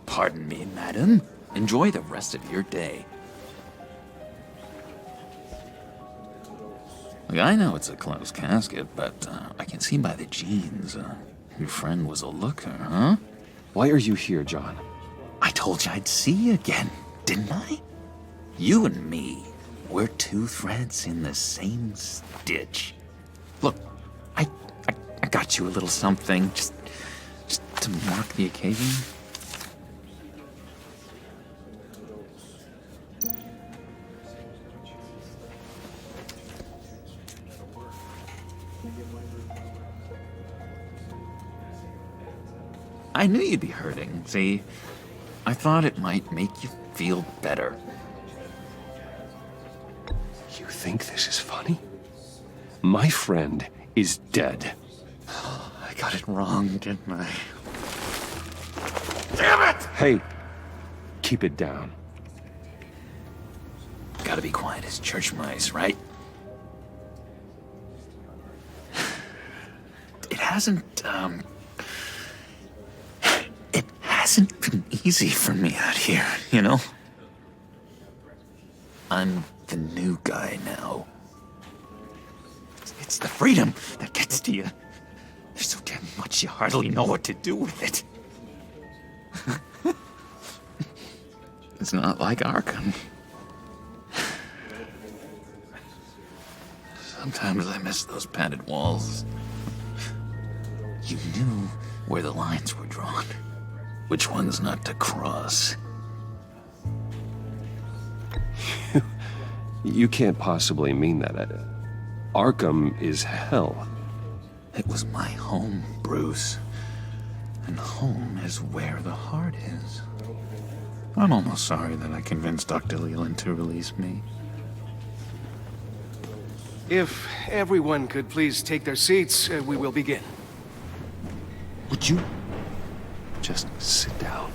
Pardon me, madam. Enjoy the rest of your day. Look, I know it's a closed casket, but I can see by the jeans, your friend was a looker, huh? Why are you here, John? I told you I'd see you again, didn't I? You and me, we're two threads in the same stitch. Look, I got you a little something, just to mark the occasion. I knew you'd be hurting, see? I thought it might make you feel better. You think this is funny? My friend is dead. I got it wrong, didn't I? Damn it! Hey, keep it down. Gotta be quiet as church mice, right? It hasn't been easy for me out here, you know? I'm the new guy now. It's the freedom that gets to you. There's so damn much you hardly know what to do with it. It's not like Arkham. Sometimes I miss those padded walls. You knew where the lines were drawn. Which ones not to cross. You can't possibly mean that. Arkham is hell. It was my home, Bruce. And home is where the heart is. I'm almost sorry that I convinced Dr. Leland to release me. If everyone could please take their seats, we will begin. Would you just sit down?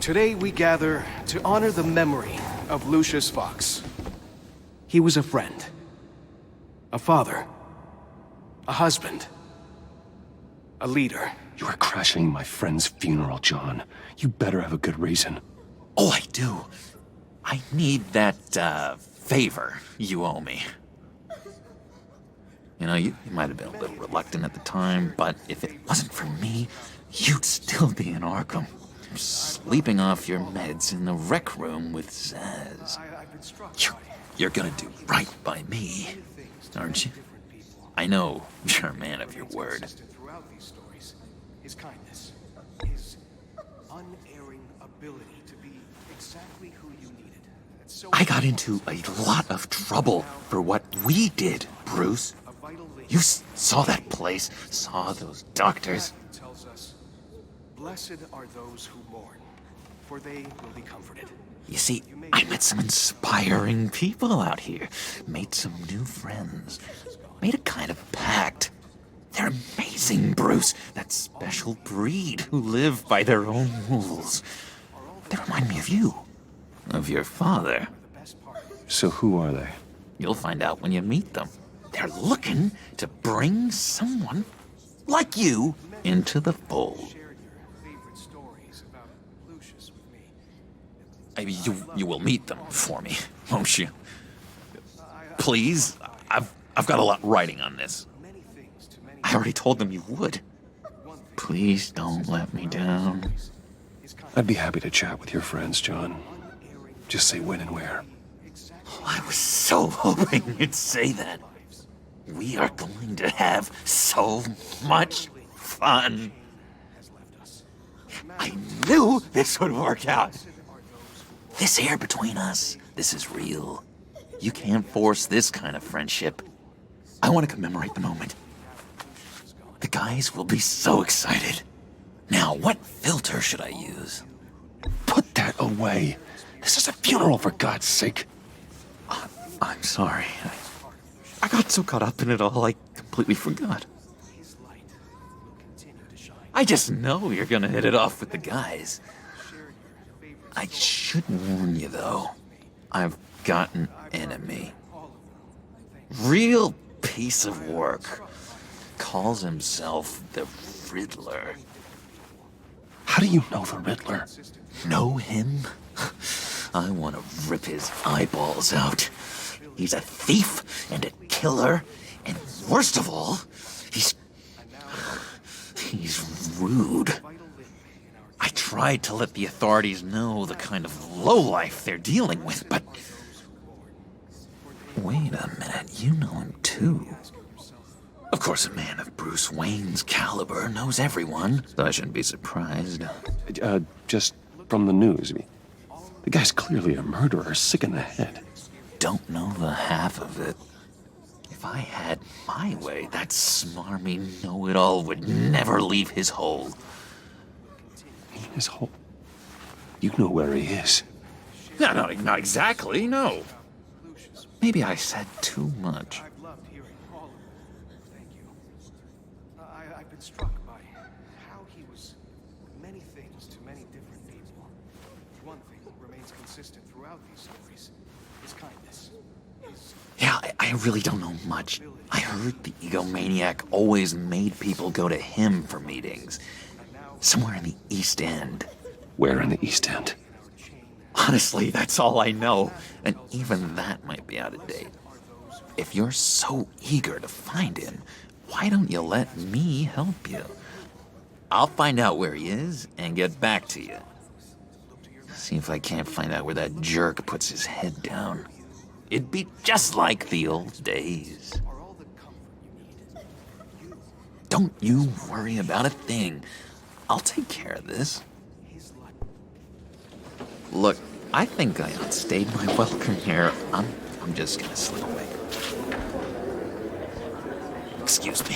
Today we gather to honor the memory of Lucius Fox. He was a friend, a father, a husband, a leader. You are crashing my friend's funeral, John. You better have a good reason. Oh, I do. I need that, favor you owe me. You know, you might have been a little reluctant at the time, but if it wasn't for me, you'd still be in Arkham, sleeping off your meds in the rec room with Zaz. You're gonna do right by me. aren't you? I know you're a man of your word. Throughout these stories, his kindness, his unerring ability to be exactly who you needed. I got into a lot of trouble for what we did, Bruce. You saw that place, saw those doctors. Tells us, blessed are those who mourn, for they will be comforted. You see, I met some inspiring people out here, made some new friends, made a kind of pact. They're amazing, Bruce, that special breed who live by their own rules. They remind me of you, of your father. So who are they? You'll find out when you meet them. They're looking to bring someone like you into the fold. Maybe you will meet them for me, won't you? Please, I've got a lot writing on this. I already told them you would. Please don't let me down. I'd be happy to chat with your friends, John. Just say when and where. Oh, I was so hoping you'd say that. We are going to have so much fun. I knew this would work out. This here between us, this is real. You can't force this kind of friendship. I want to commemorate the moment. The guys will be so excited. Now, what filter should I use? Put that away. This is a funeral, for God's sake. I'm sorry. I got so caught up in it all, I completely forgot. I just know you're gonna hit it off with the guys. I should warn you, though. I've got an enemy. Real piece of work. Calls himself the Riddler. How do you know the Riddler? Know him? I want to rip his eyeballs out. He's a thief and a killer, and worst of all, he's rude. I tried to let the authorities know the kind of lowlife they're dealing with, but... Wait a minute, you know him too. Of course, a man of Bruce Wayne's caliber knows everyone, so I shouldn't be surprised. Just from the news. The guy's clearly a murderer, sick in the head. Don't know the half of it. If I had my way, that smarmy know-it-all would never leave his hole. His hole? You know where he is. No, not exactly, no. Maybe I said too much. I've loved hearing all of them. Thank you. I've been struck by how he was many things to many different people. One thing remains consistent throughout these stories. His kindness. Yeah, I really don't know much. I heard the egomaniac always made people go to him for meetings. Somewhere in the East End. Where in the East End? Honestly, that's all I know. And even that might be out of date. If you're so eager to find him, why don't you let me help you? I'll find out where he is and get back to you. See if I can't find out where that jerk puts his head down. It'd be just like the old days. Don't you worry about a thing. I'll take care of this. Look, I think I outstayed my welcome here. I'm just gonna slip away. Excuse me.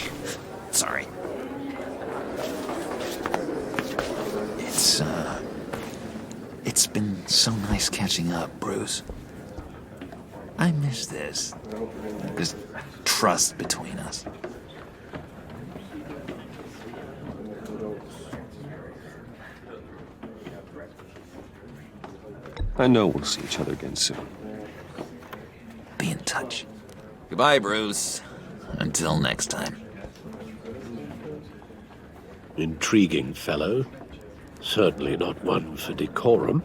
Sorry. It's been so nice catching up, Bruce. I miss this trust between us. I know we'll see each other again soon. Be in touch. Goodbye, Bruce. Until next time. Intriguing fellow. Certainly not one for decorum.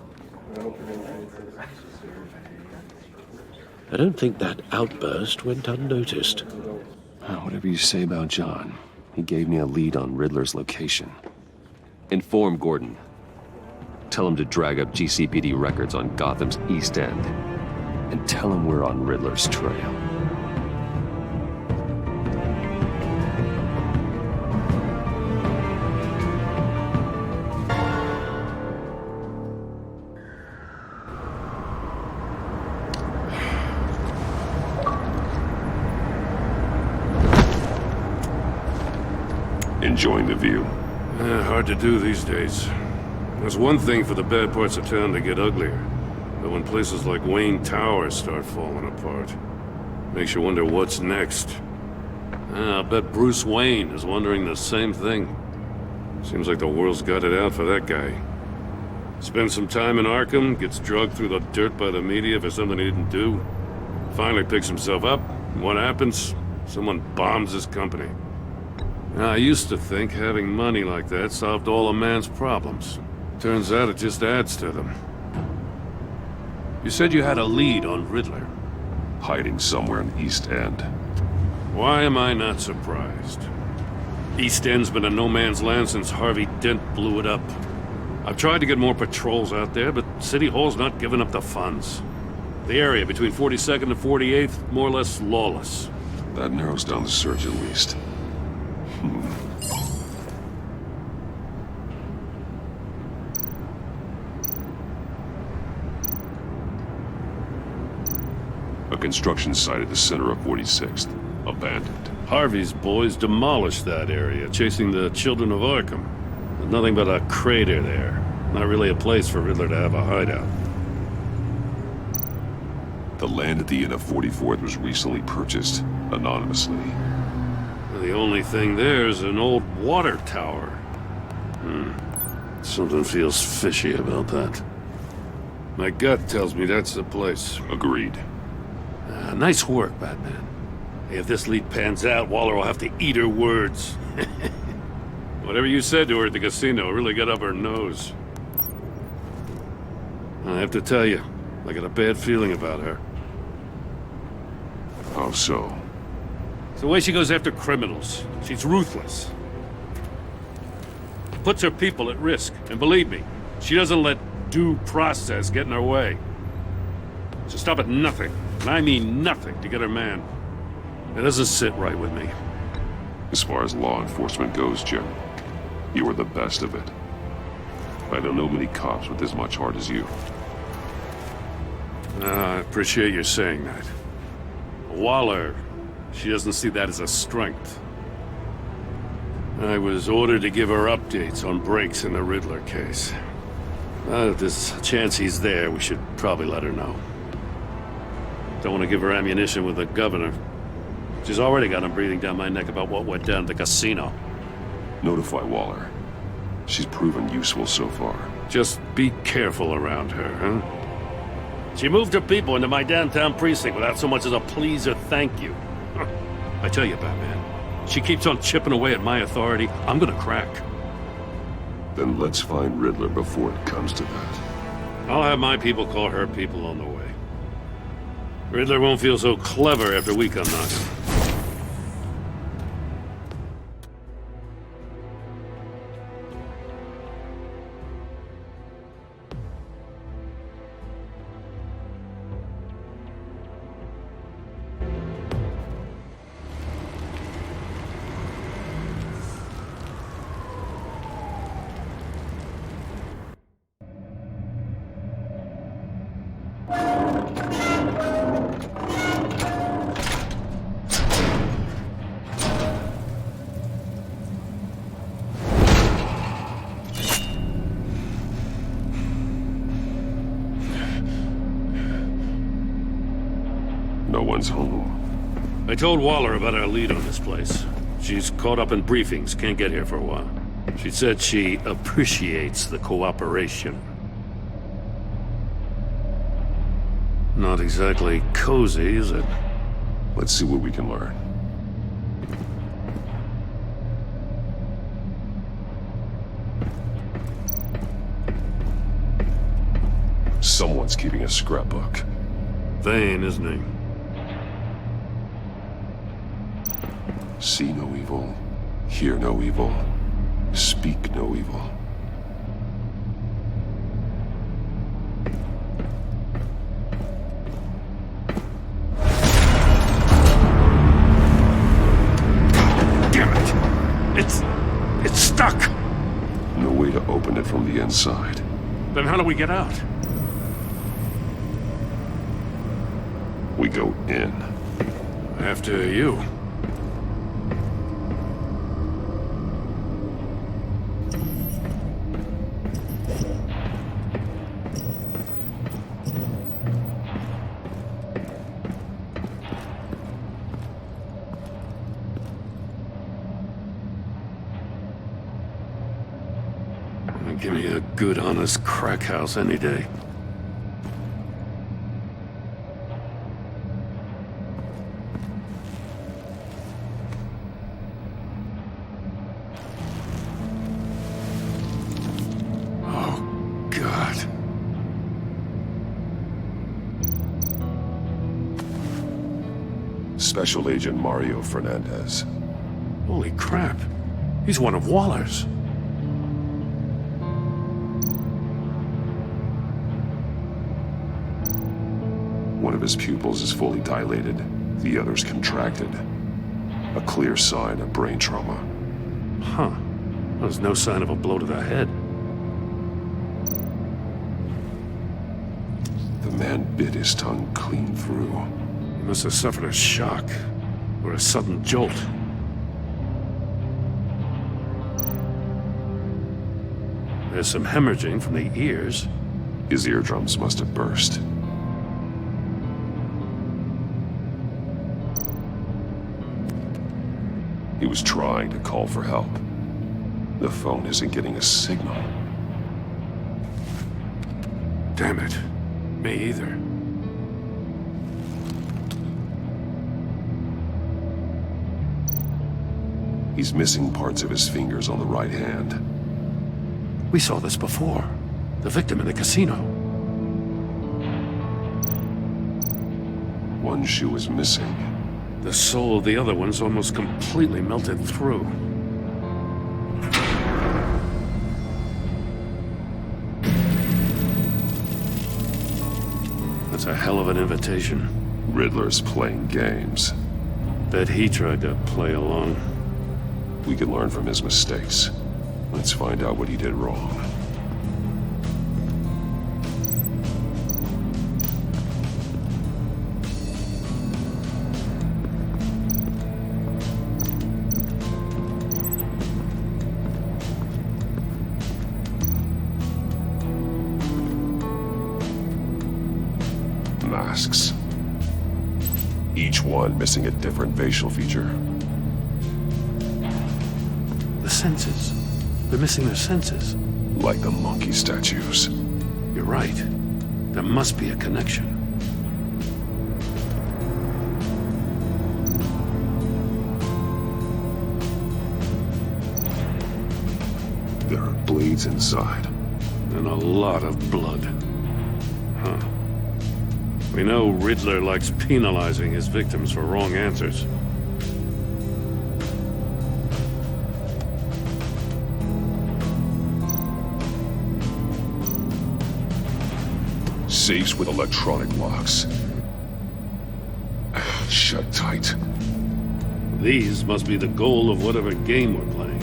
I don't think that outburst went unnoticed. Whatever you say about John, he gave me a lead on Riddler's location. Inform Gordon. Tell him to drag up GCPD records on Gotham's East End. And tell him we're on Riddler's trail. Enjoying the view? Hard to do these days. There's one thing for the bad parts of town to get uglier. But when places like Wayne Tower start falling apart, makes you wonder what's next. I'll bet Bruce Wayne is wondering the same thing. Seems like the world's got it out for that guy. Spends some time in Arkham, gets drugged through the dirt by the media for something he didn't do. Finally picks himself up, and what happens? Someone bombs his company. Now, I used to think having money like that solved all a man's problems. Turns out it just adds to them. You said you had a lead on Riddler. Hiding somewhere in East End. Why am I not surprised? East End's been a no-man's land since Harvey Dent blew it up. I've tried to get more patrols out there, but City Hall's not giving up the funds. The area between 42nd and 48th, more or less lawless. That narrows down the search at least. A construction site at the center of 46th. Abandoned. Harvey's boys demolished that area, chasing the children of Arkham. There's nothing but a crater there. Not really a place for Riddler to have a hideout. The land at the end of 44th was recently purchased, anonymously. The only thing there is an old water tower. Something feels fishy about that. My gut tells me that's the place. Agreed. Nice work, Batman. If this lead pans out, Waller will have to eat her words. Whatever you said to her at the casino really got up her nose. I have to tell you, I got a bad feeling about her. How so? It's the way she goes after criminals. She's ruthless. Puts her people at risk. And believe me, she doesn't let due process get in her way. She'll stop at nothing, and I mean nothing, to get her man. It doesn't sit right with me. As far as law enforcement goes, Jim, you are the best of it. I don't know many cops with as much heart as you. I appreciate you saying that. Waller, she doesn't see that as a strength. I was ordered to give her updates on breaks in the Riddler case. If there's a chance he's there, we should probably let her know. Don't want to give her ammunition with the governor. She's already got him breathing down my neck about what went down at the casino. Notify Waller. She's proven useful so far. Just be careful around her, huh? She moved her people into my downtown precinct without so much as a please or thank you. I tell you, Batman, she keeps on chipping away at my authority. I'm gonna crack. Then let's find Riddler before it comes to that. I'll have my people call her people on the way. Riddler won't feel so clever after we come knocking. No one's home. I told Waller about our lead on this place. She's caught up in briefings, can't get here for a while. She said she appreciates the cooperation. Not exactly cozy, is it? Let's see what we can learn. Someone's keeping a scrapbook. Vane, isn't he? See no evil, hear no evil, speak no evil. Damn it! It's stuck! No way to open it from the inside. Then how do we get out? We go in. After you. Give me a good, honest crack house any day. Oh, God. Special Agent Mario Fernandez. Holy crap. He's one of Waller's. One of his pupils is fully dilated, the other's contracted. A clear sign of brain trauma. Huh. There's no sign of a blow to the head. The man bit his tongue clean through. He must have suffered a shock, or a sudden jolt. There's some hemorrhaging from the ears. His eardrums must have burst. He was trying to call for help. The phone isn't getting a signal. Damn it. Me either. He's missing parts of his fingers on the right hand. We saw this before. The victim in the casino. One shoe is missing. The sole of the other one's almost completely melted through. That's a hell of an invitation. Riddler's playing games. Bet he tried to play along. We can learn from his mistakes. Let's find out what he did wrong. Masks. Each one missing a different facial feature. The senses. They're missing their senses. Like the monkey statues. You're right. There must be a connection. There are blades inside. And a lot of blood. Huh. We know Riddler likes penalizing his victims for wrong answers. Safes with electronic locks. Shut tight. These must be the goal of whatever game we're playing.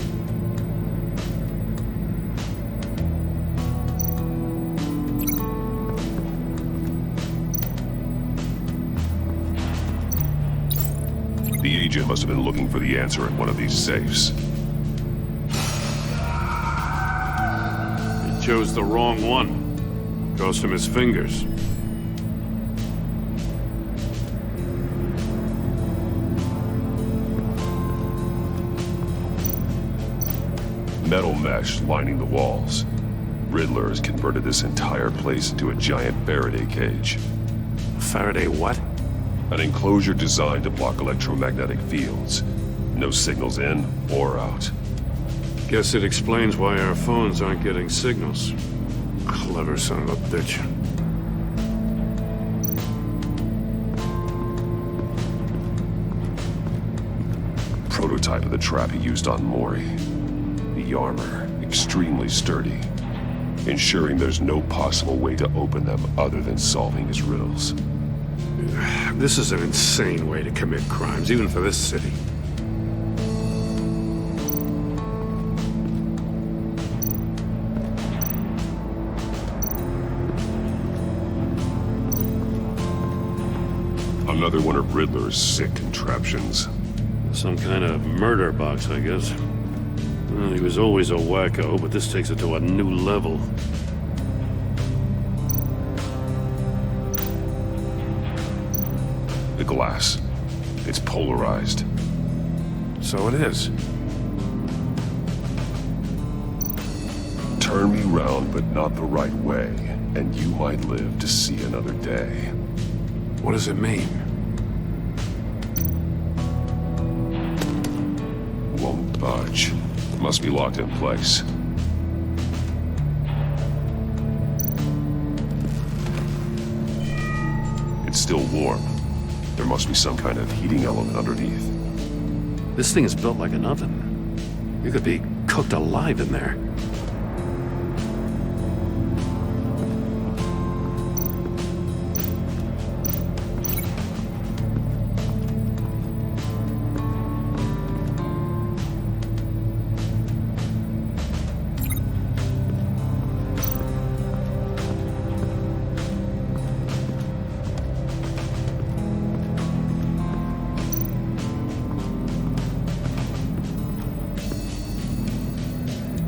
The agent must have been looking for the answer in one of these safes. He chose the wrong one. Cost him his fingers. Metal mesh lining the walls. Riddler has converted this entire place into a giant Faraday cage. Faraday what? An enclosure designed to block electromagnetic fields. No signals in or out. Guess it explains why our phones aren't getting signals. Clever son of a bitch. Prototype of the trap he used on Mori. The armor, extremely sturdy, ensuring there's no possible way to open them other than solving his riddles. This is an insane way to commit crimes, even for this city. Another one of Riddler's sick contraptions. Some kind of murder box, I guess. Well, he was always a wacko, but this takes it to a new level. The glass. It's polarized. So it is. Turn me round, but not the right way, and you might live to see another day. What does it mean? Won't budge. Must be locked in place. It's still warm. There must be some kind of heating element underneath. This thing is built like an oven. You could be cooked alive in there.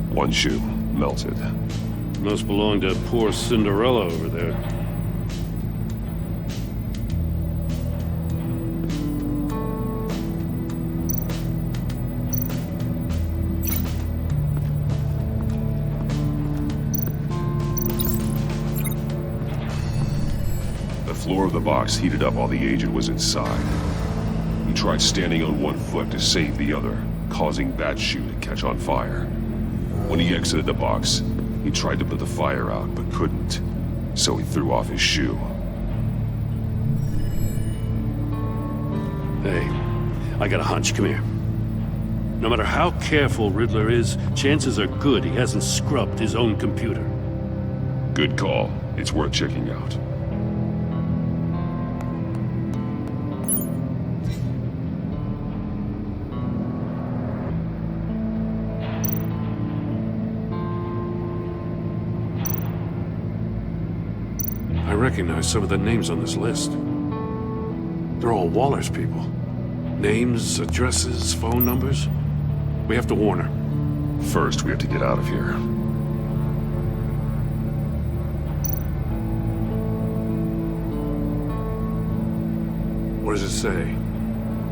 One shoe, melted. Must belong to poor Cinderella over there. The floor of the box heated up while the agent was inside. He tried standing on one foot to save the other, causing that shoe to catch on fire. When he exited the box, he tried to put the fire out, but couldn't. So he threw off his shoe. Hey, I got a hunch. Come here. No matter how careful Riddler is, chances are good he hasn't scrubbed his own computer. Good call. It's worth checking out. I recognize some of the names on this list. They're all Waller's people. Names, addresses, phone numbers. We have to warn her. First, we have to get out of here. What does it say?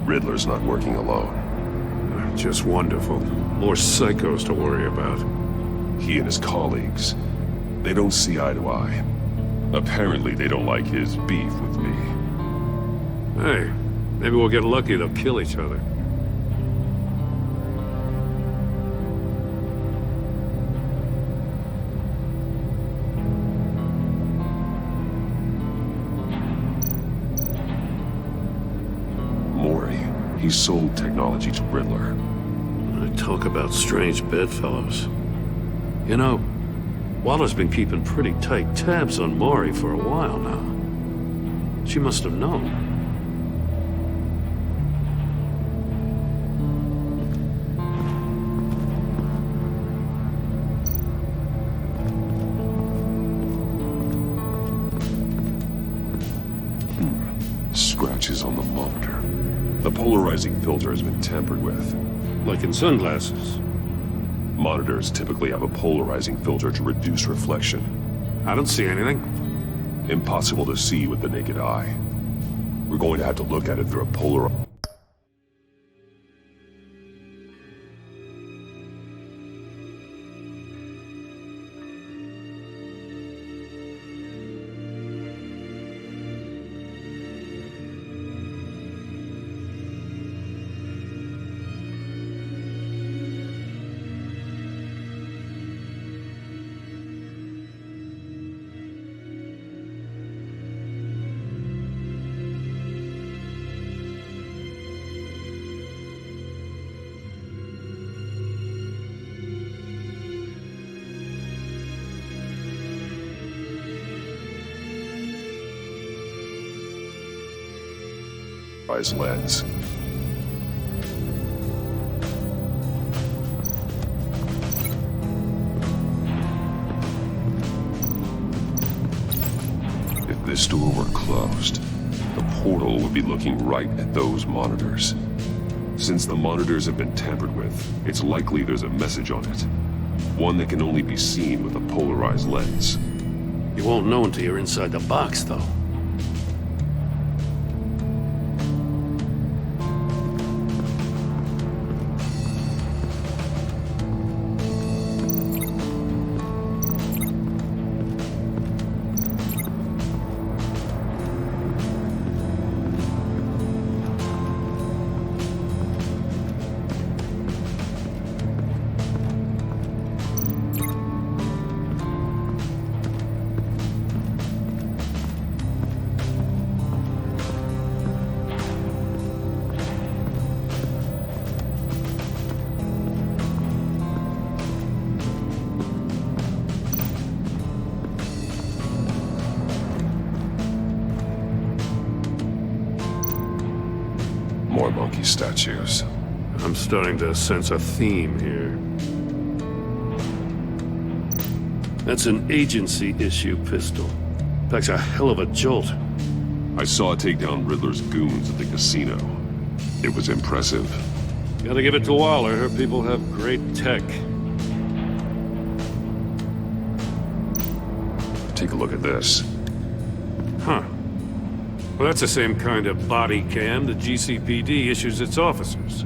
Riddler's not working alone. Just wonderful. More psychos to worry about. He and his colleagues, they don't see eye to eye. Apparently, they don't like his beef with me. Hey, maybe we'll get lucky they'll kill each other. Mori, he sold technology to Riddler. Talk about strange bedfellows. You know, Waller's been keeping pretty tight tabs on Maury for a while now. She must have known. Scratches on the monitor. The polarizing filter has been tampered with. Like in sunglasses. Monitors typically have a polarizing filter to reduce reflection. I don't see anything. Impossible to see with the naked eye. We're going to have to look at it through a polarized lens. If this door were closed, the portal would be looking right at those monitors. Since the monitors have been tampered with, it's likely there's a message on it. One that can only be seen with a polarized lens. You won't know until you're inside the box, though. these statues. I'm starting to sense a theme here. That's an agency-issue pistol. Packs a hell of a jolt. I saw it take down Riddler's goons at the casino. It was impressive. Gotta give it to Waller. Her people have great tech. Take a look at this. Huh. Well, that's the same kind of body cam the GCPD issues its officers.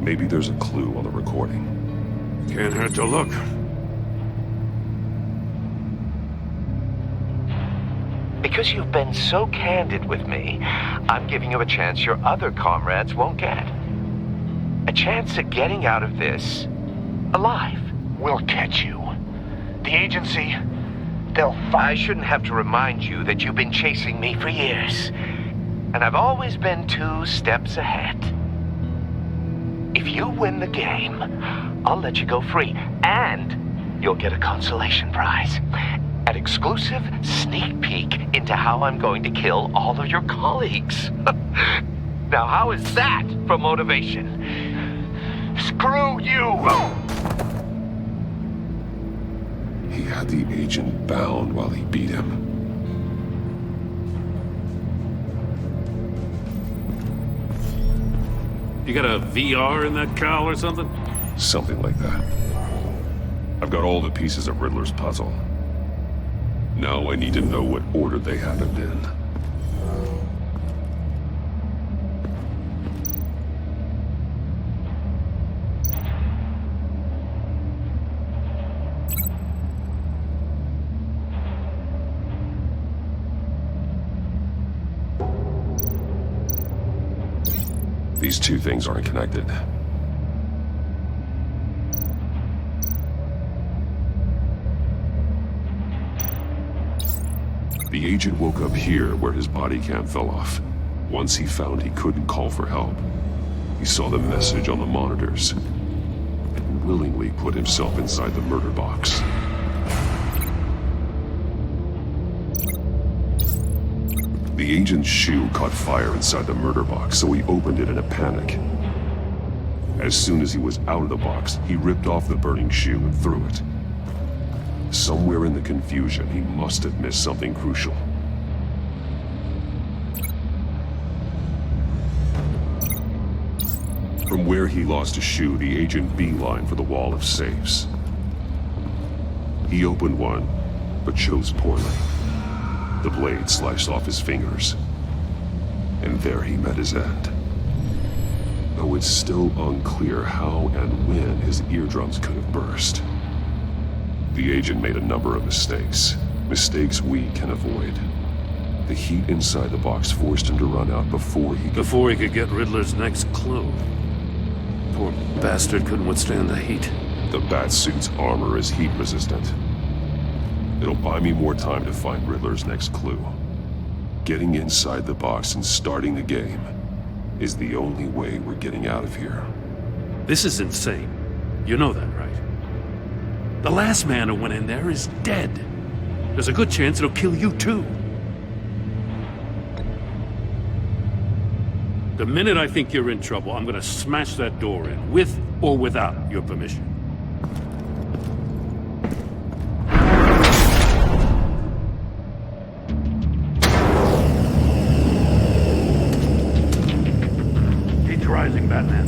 Maybe there's a clue on the recording. Can't hurt to look. Because you've been so candid with me, I'm giving you a chance your other comrades won't get. A chance at getting out of this alive. We'll catch you. The agency, they'll I shouldn't have to remind you that you've been chasing me for years. And I've always been 2 steps ahead. If you win the game, I'll let you go free. And you'll get a consolation prize. An exclusive sneak peek into how I'm going to kill all of your colleagues. Now, how is that for motivation? Screw you! He had the agent bound while he beat him. You got a VR in that cowl or something? Something like that. I've got all the pieces of Riddler's puzzle. Now I need to know what order they happened in. These 2 things aren't connected. The agent woke up here where his body cam fell off. Once he found he couldn't call for help, he saw the message on the monitors and willingly put himself inside the murder box. The agent's shoe caught fire inside the murder box, so he opened it in a panic. As soon as he was out of the box, he ripped off the burning shoe and threw it. Somewhere in the confusion, he must have missed something crucial. From where he lost a shoe, the agent beelined for the wall of safes. He opened one, but chose poorly. The blade sliced off his fingers. And there he met his end. Though it's still unclear how and when his eardrums could have burst. The agent made a number of mistakes. Mistakes we can avoid. The heat inside the box forced him to run out before he could get Riddler's next clue. Poor bastard couldn't withstand the heat. The Batsuit's armor is heat resistant. It'll buy me more time to find Riddler's next clue. Getting inside the box and starting the game is the only way we're getting out of here. This is insane. You know that, right? The last man who went in there is dead. There's a good chance it'll kill you too. The minute I think you're in trouble, I'm gonna smash that door in, with or without your permission. Heat's rising, Batman.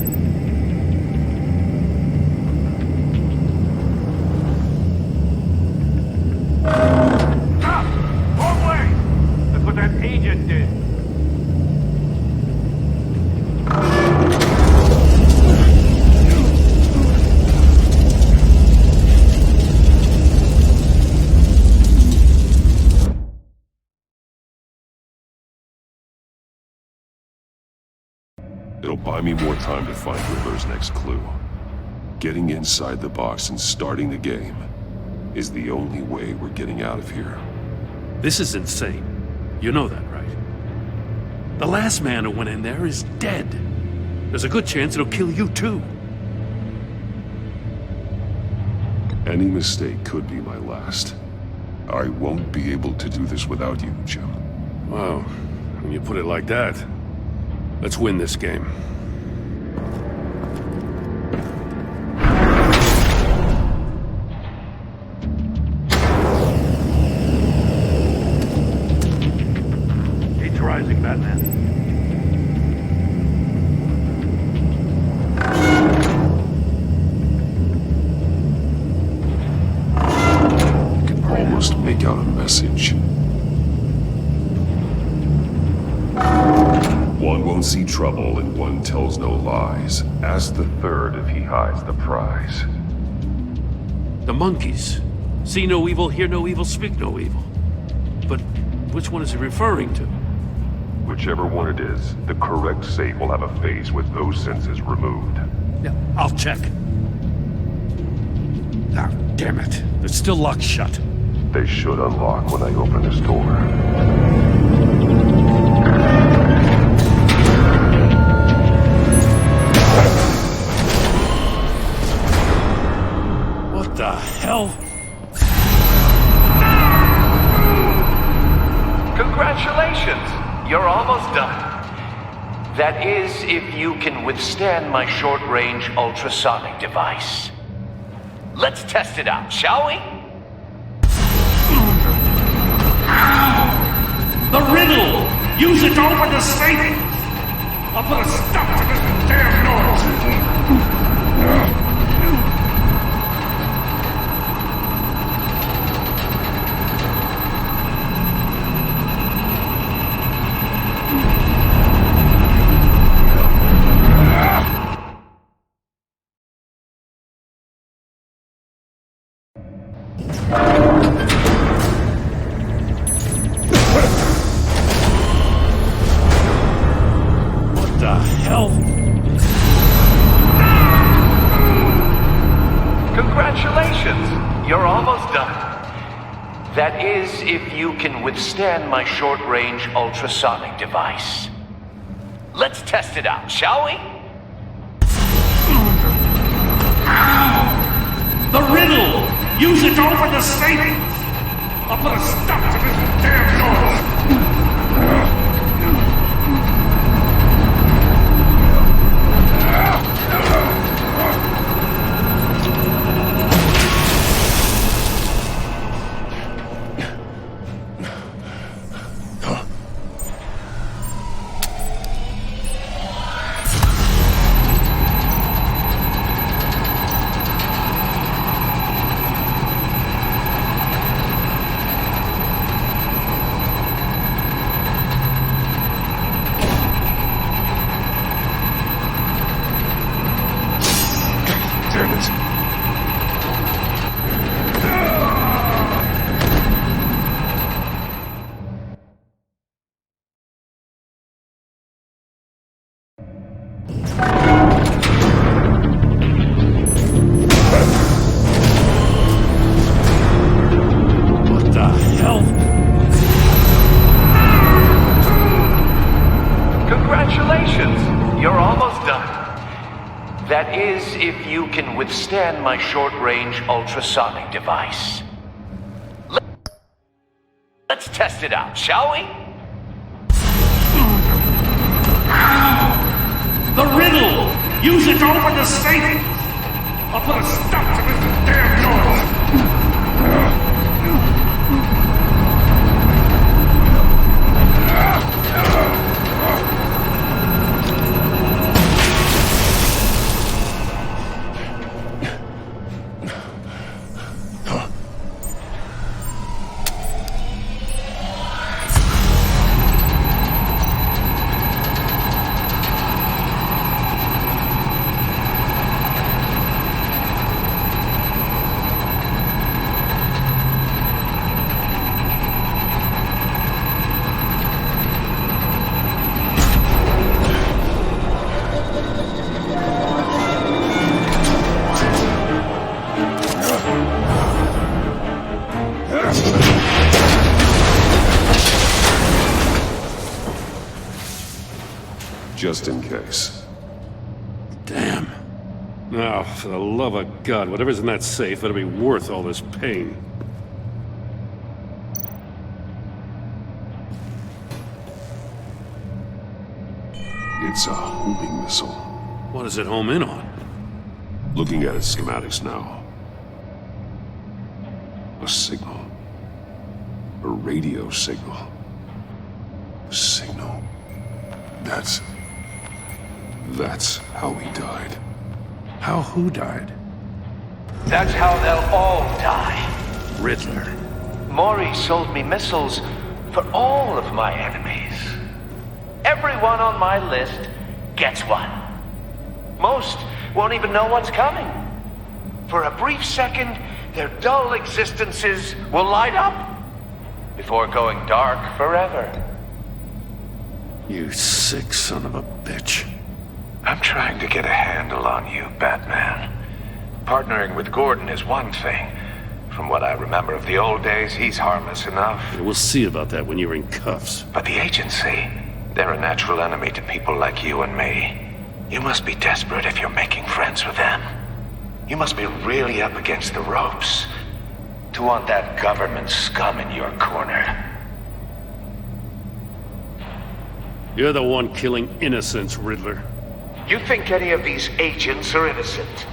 Wrong way! That's what that agent did. It'll buy me more time to find Riddler's next clue. Getting inside the box and starting the game is the only way we're getting out of here. This is insane. You know that, right? The last man who went in there is dead. There's a good chance it'll kill you too. Any mistake could be my last. I won't be able to do this without you, Jim. Wow, when you put it like that, let's win this game. must make out a message. One won't see trouble and one tells no lies. Ask the third if he hides the prize. The monkeys. See no evil, hear no evil, speak no evil. But which one is he referring to? Whichever one it is, the correct safe will have a phase with those senses removed. Yeah, I'll check. Ah, damn it. It's still locked shut. They should unlock when I open this door. What the hell? Congratulations! You're almost done. That is, if you can withstand my short-range ultrasonic device. Let's test it out, shall we? The riddle! Use it to open the safe! I'll put a stop to this damn noise! Congratulations! You're almost done. That is, if you can withstand my short-range ultrasonic device. Let's test it out, shall we? The riddle! Use it to open the safe! I'll put a stop to this damn noise! That is, if you can withstand my short-range ultrasonic device. Let's test it out, shall we? The riddle! Use it to open the safe! I'll put a stop to this damn noise! Just in case. Damn. Now, for the love of God, whatever's in that safe better be worth all this pain. It's a homing missile. What does it home in on? Looking at its schematics now. A signal. A radio signal. A signal. That's how he died. How who died? That's how they'll all die. Riddler. Maury sold me missiles for all of my enemies. Everyone on my list gets one. Most won't even know what's coming. For a brief second, their dull existences will light up before going dark forever. You sick son of a bitch. I'm trying to get a handle on you, Batman. Partnering with Gordon is one thing. From what I remember of the old days, he's harmless enough. Yeah, we'll see about that when you're in cuffs. But the agency, they're a natural enemy to people like you and me. You must be desperate if you're making friends with them. You must be really up against the ropes to want that government scum in your corner. You're the one killing innocents, Riddler. You think any of these agents are innocent?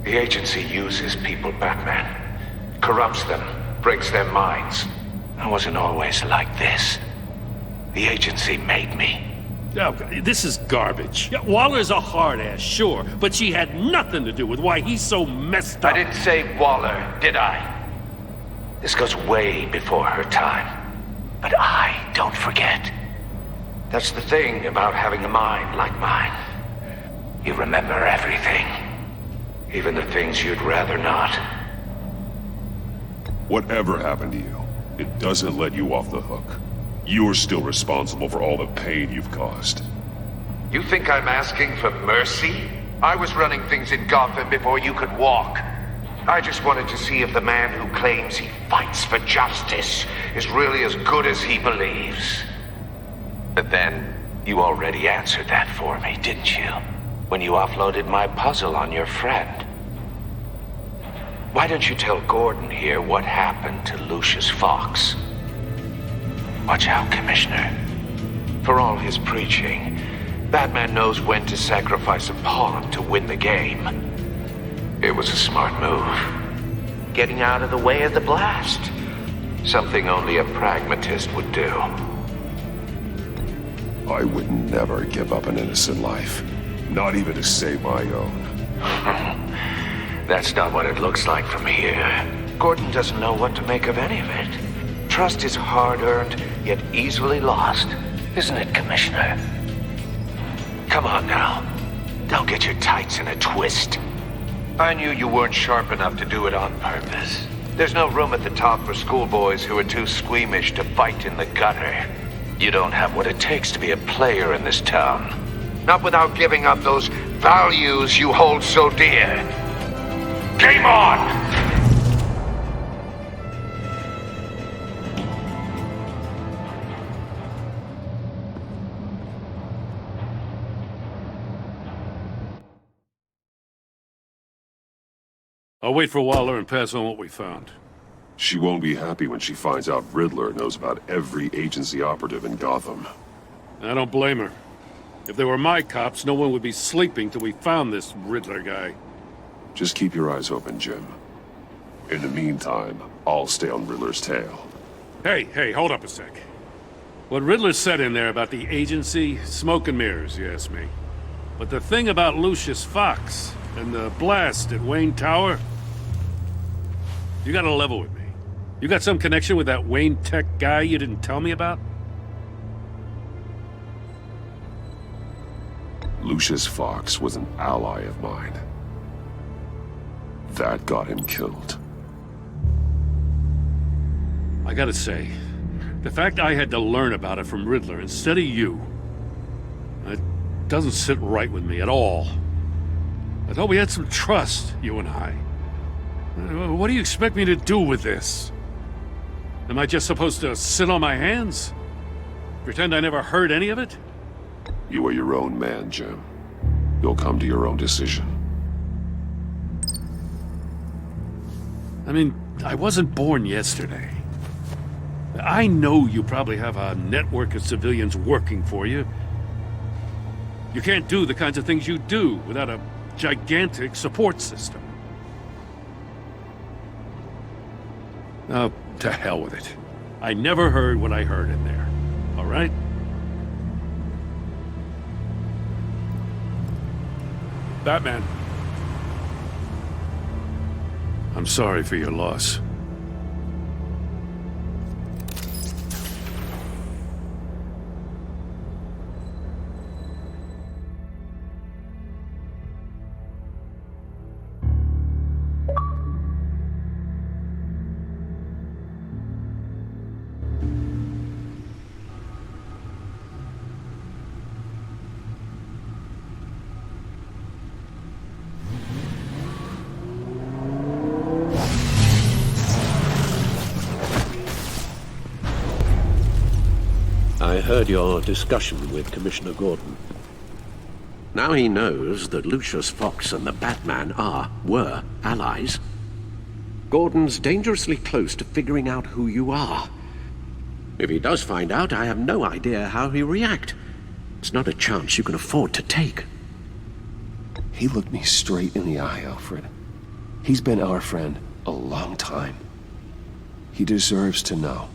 The agency uses people, Batman. Corrupts them, breaks their minds. I wasn't always like this. The agency made me. Oh, this is garbage. Yeah, Waller's a hard-ass, sure, but she had nothing to do with why he's so messed up. I didn't say Waller, did I? This goes way before her time. But I don't forget. That's the thing about having a mind like mine. You remember everything. Even the things you'd rather not. Whatever happened to you, it doesn't let you off the hook. You're still responsible for all the pain you've caused. You think I'm asking for mercy? I was running things in Gotham before you could walk. I just wanted to see if the man who claims he fights for justice is really as good as he believes. But then, you already answered that for me, didn't you? When you offloaded my puzzle on your friend. Why don't you tell Gordon here what happened to Lucius Fox? Watch out, Commissioner. For all his preaching, Batman knows when to sacrifice a pawn to win the game. It was a smart move. Getting out of the way of the blast. Something only a pragmatist would do. I would never give up an innocent life. Not even to save my own. That's not what it looks like from here. Gordon doesn't know what to make of any of it. Trust is hard-earned, yet easily lost. Isn't it, Commissioner? Come on now. Don't get your tights in a twist. I knew you weren't sharp enough to do it on purpose. There's no room at the top for schoolboys who are too squeamish to fight in the gutter. You don't have what it takes to be a player in this town. Not without giving up those values you hold so dear. Game on! I'll wait for Waller and pass on what we found. She won't be happy when she finds out Riddler knows about every agency operative in Gotham. I don't blame her. If they were my cops, no one would be sleeping till we found this Riddler guy. Just keep your eyes open, Jim. In the meantime, I'll stay on Riddler's tail. Hey, hold up a sec. What Riddler said in there about the agency, smoke and mirrors, you ask me. But the thing about Lucius Fox and the blast at Wayne Tower, you gotta level with me. You got some connection with that Wayne Tech guy you didn't tell me about? Lucius Fox was an ally of mine. That got him killed. I gotta say, the fact I had to learn about it from Riddler instead of you, it doesn't sit right with me at all. I thought we had some trust, you and I. What do you expect me to do with this? Am I just supposed to sit on my hands? Pretend I never heard any of it? You are your own man, Jim. You'll come to your own decision. I mean, I wasn't born yesterday. I know you probably have a network of civilians working for you. You can't do the kinds of things you do without a gigantic support system. Oh, to hell with it. I never heard what I heard in there. All right? Batman. I'm sorry for your loss. I heard your discussion with Commissioner Gordon. Now he knows that Lucius Fox and the Batman were allies. Gordon's dangerously close to figuring out who you are. If he does find out, I have no idea how he'll react. It's not a chance you can afford to take. He looked me straight in the eye, Alfred. He's been our friend a long time. He deserves to know.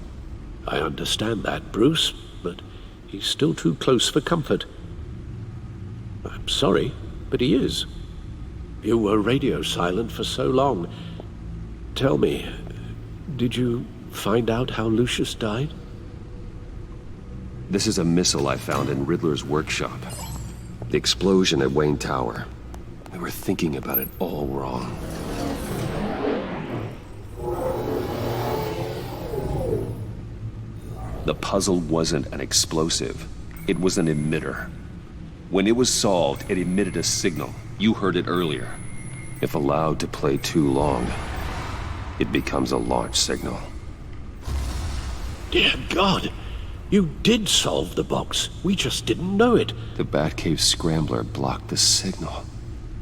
I understand that, Bruce, but he's still too close for comfort. I'm sorry, but he is. You were radio silent for so long. Tell me, did you find out how Lucius died? This is a missile I found in Riddler's workshop. The explosion at Wayne Tower. We were thinking about it all wrong. The puzzle wasn't an explosive. It was an emitter. When it was solved, it emitted a signal. You heard it earlier. If allowed to play too long, it becomes a launch signal. Dear God! You did solve the box. We just didn't know it. The Batcave scrambler blocked the signal.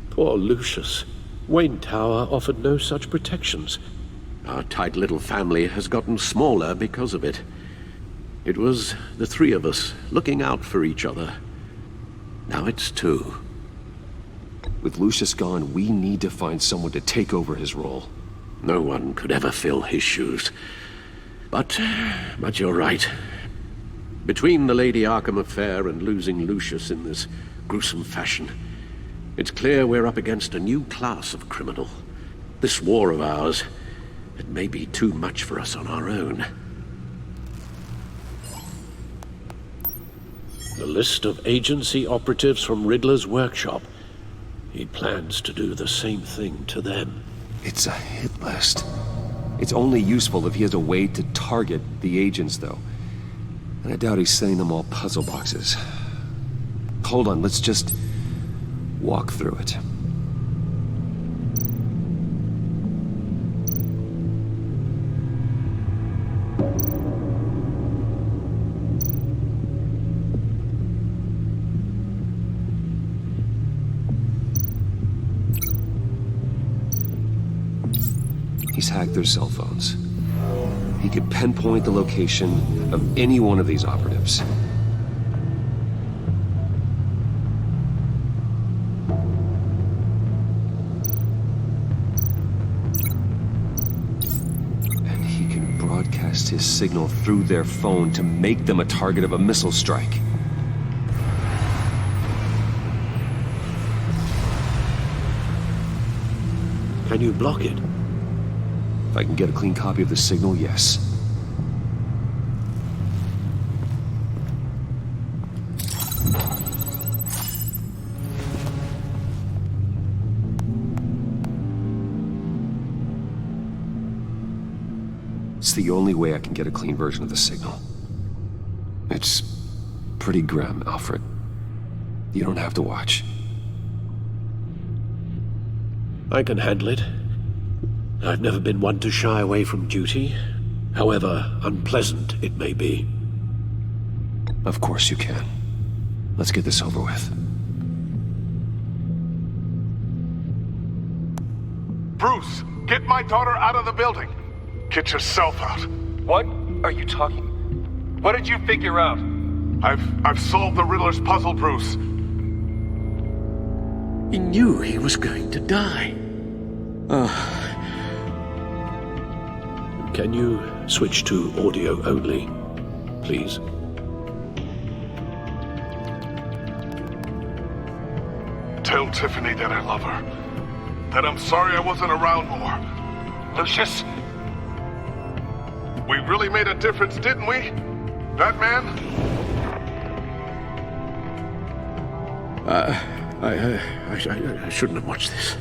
Poor Lucius. Wayne Tower offered no such protections. Our tight little family has gotten smaller because of it. It was the three of us looking out for each other. Now it's two. With Lucius gone, we need to find someone to take over his role. No one could ever fill his shoes. But you're right. Between the Lady Arkham affair and losing Lucius in this gruesome fashion, it's clear we're up against a new class of criminal. This war of ours, it may be too much for us on our own. The list of agency operatives from Riddler's workshop. He plans to do the same thing to them. It's a hit list. It's only useful if he has a way to target the agents, though. And I doubt he's sending them all puzzle boxes. Hold on, let's just walk through it. He's hacked their cell phones. He could pinpoint the location of any one of these operatives. And he can broadcast his signal through their phone to make them a target of a missile strike. Can you block it? If I can get a clean copy of the signal, yes. It's the only way I can get a clean version of the signal. It's pretty grim, Alfred. You don't have to watch. I can handle it. I've never been one to shy away from duty, however unpleasant it may be. Of course you can. Let's get this over with. Bruce, get my daughter out of the building. Get yourself out. What are you talking? What did you figure out? I've solved the Riddler's puzzle, Bruce. He knew he was going to die. Can you switch to audio only, please? Tell Tiffany that I love her. That I'm sorry I wasn't around more. Lucius? We really made a difference, didn't we? Batman? I shouldn't have watched this.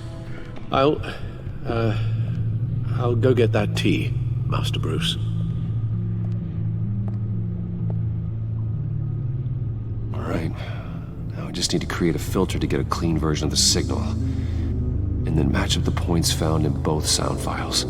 I'll go get that tea, Master Bruce. All right. Now I just need to create a filter to get a clean version of the signal. And then match up the points found in both sound files.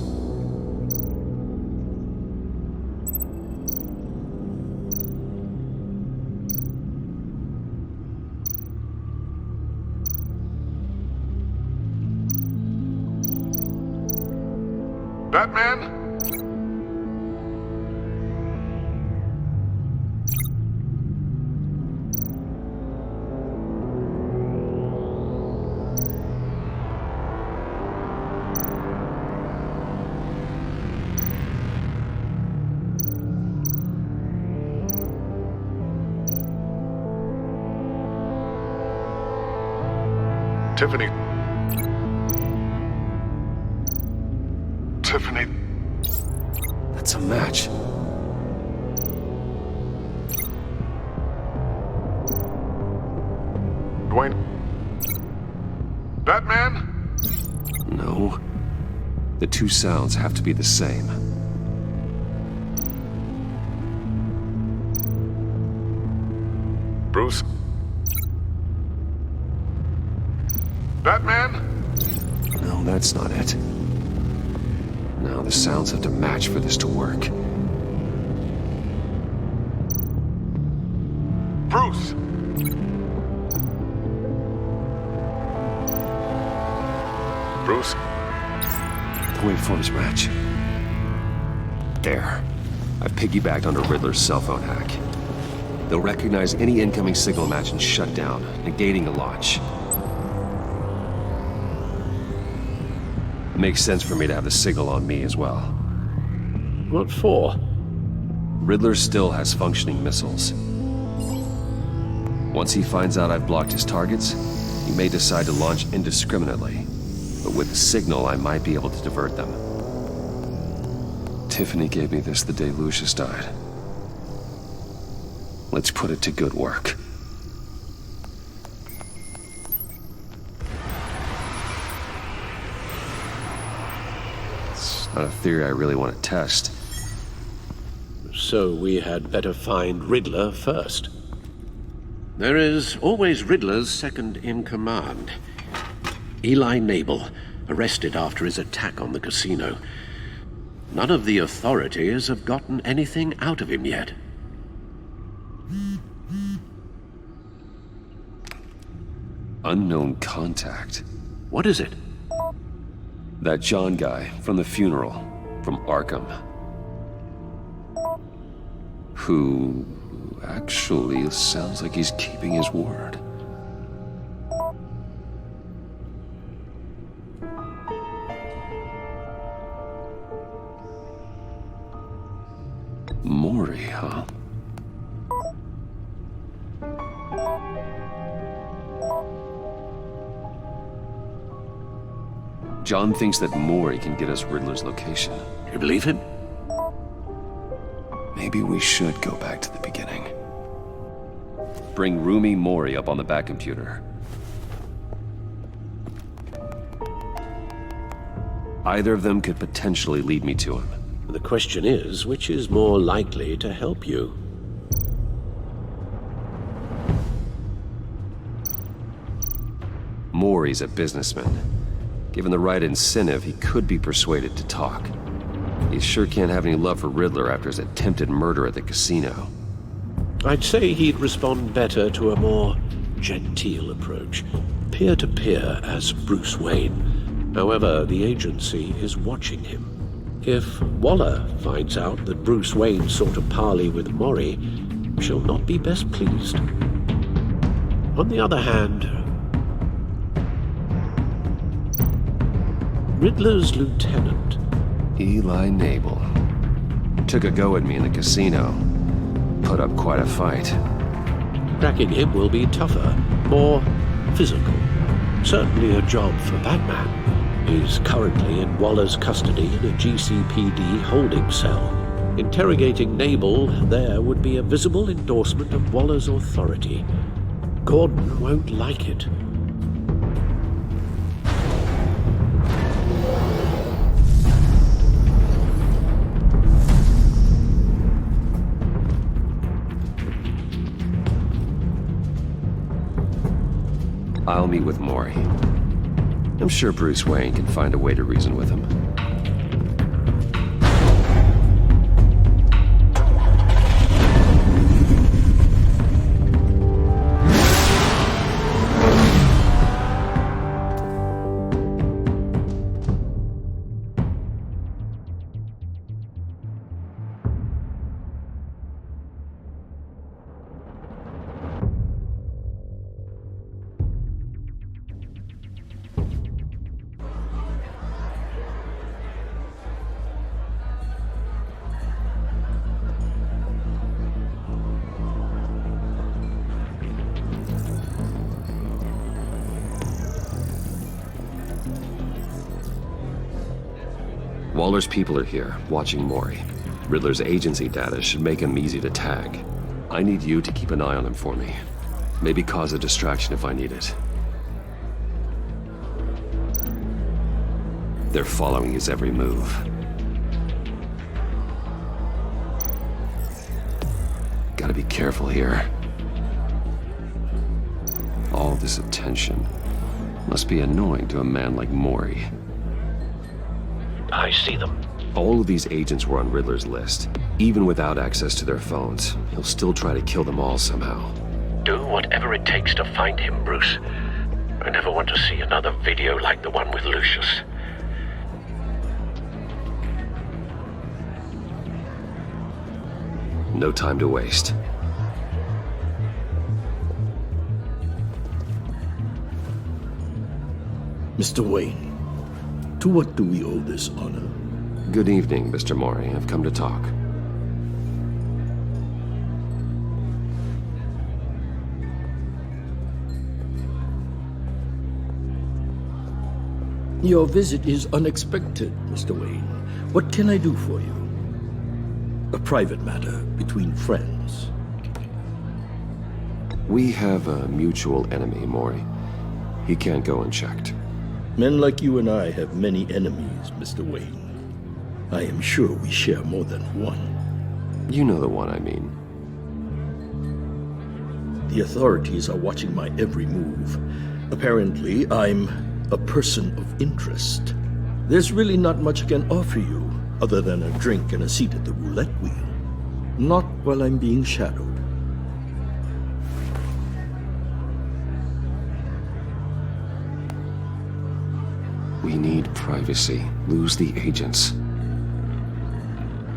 Batman? Tiffany. Tiffany. That's a match. Dwayne. Batman? No. The two sounds have to be the same. Bruce? Batman? No, that's not it. No, the sounds have to match for this to work. Bruce! Bruce? The waveforms match. There. I've piggybacked onto Riddler's cell phone hack. They'll recognize any incoming signal match and shut down, negating a launch. Makes sense for me to have the signal on me as well. What for? Riddler still has functioning missiles. Once he finds out I've blocked his targets, he may decide to launch indiscriminately. But with the signal, I might be able to divert them. Tiffany gave me this the day Lucius died. Let's put it to good work. It's not a theory I really want to test. So we had better find Riddler first. There is always Riddler's second in command. Eli Nabel, arrested after his attack on the casino. None of the authorities have gotten anything out of him yet. Unknown contact. What is it? That John guy from the funeral, from Arkham. Who actually sounds like he's keeping his word. Maury, huh? John thinks that Maury can get us Riddler's location. You believe him? Maybe we should go back to the beginning. Bring Rumi Maury up on the back computer. Either of them could potentially lead me to him. The question is, which is more likely to help you? Maury's a businessman. Given the right incentive, he could be persuaded to talk. He sure can't have any love for Riddler after his attempted murder at the casino. I'd say he'd respond better to a more genteel approach, peer-to-peer as Bruce Wayne. However, the agency is watching him. If Waller finds out that Bruce Wayne sought a parley with Maury, she'll not be best pleased. On the other hand, Riddler's lieutenant, Eli Nabel, took a go at me in the casino. Put up quite a fight. Cracking him will be tougher, more physical. Certainly a job for Batman. He's currently in Waller's custody in a GCPD holding cell. Interrogating Nabel there would be a visible endorsement of Waller's authority. Gordon won't like it. I'll meet with Maury. I'm sure Bruce Wayne can find a way to reason with him. Waller's people are here, watching Mori. Riddler's agency data should make him easy to tag. I need you to keep an eye on him for me. Maybe cause a distraction if I need it. They're following his every move. Gotta be careful here. All this attention must be annoying to a man like Mori. I see them. All of these agents were on Riddler's list. Even without access to their phones, he'll still try to kill them all somehow. Do whatever it takes to find him, Bruce. I never want to see another video like the one with Lucius. No time to waste. Mr. Wayne, to what do we owe this honor? Good evening, Mr. Mori. I've come to talk. Your visit is unexpected, Mr. Wayne. What can I do for you? A private matter between friends. We have a mutual enemy, Mori. He can't go unchecked. Men like you and I have many enemies, Mr. Wayne. I am sure we share more than one. You know the one I mean. The authorities are watching my every move. Apparently, I'm a person of interest. There's really not much I can offer you, other than a drink and a seat at the roulette wheel. Not while I'm being shadowed. We need privacy. Lose the agents.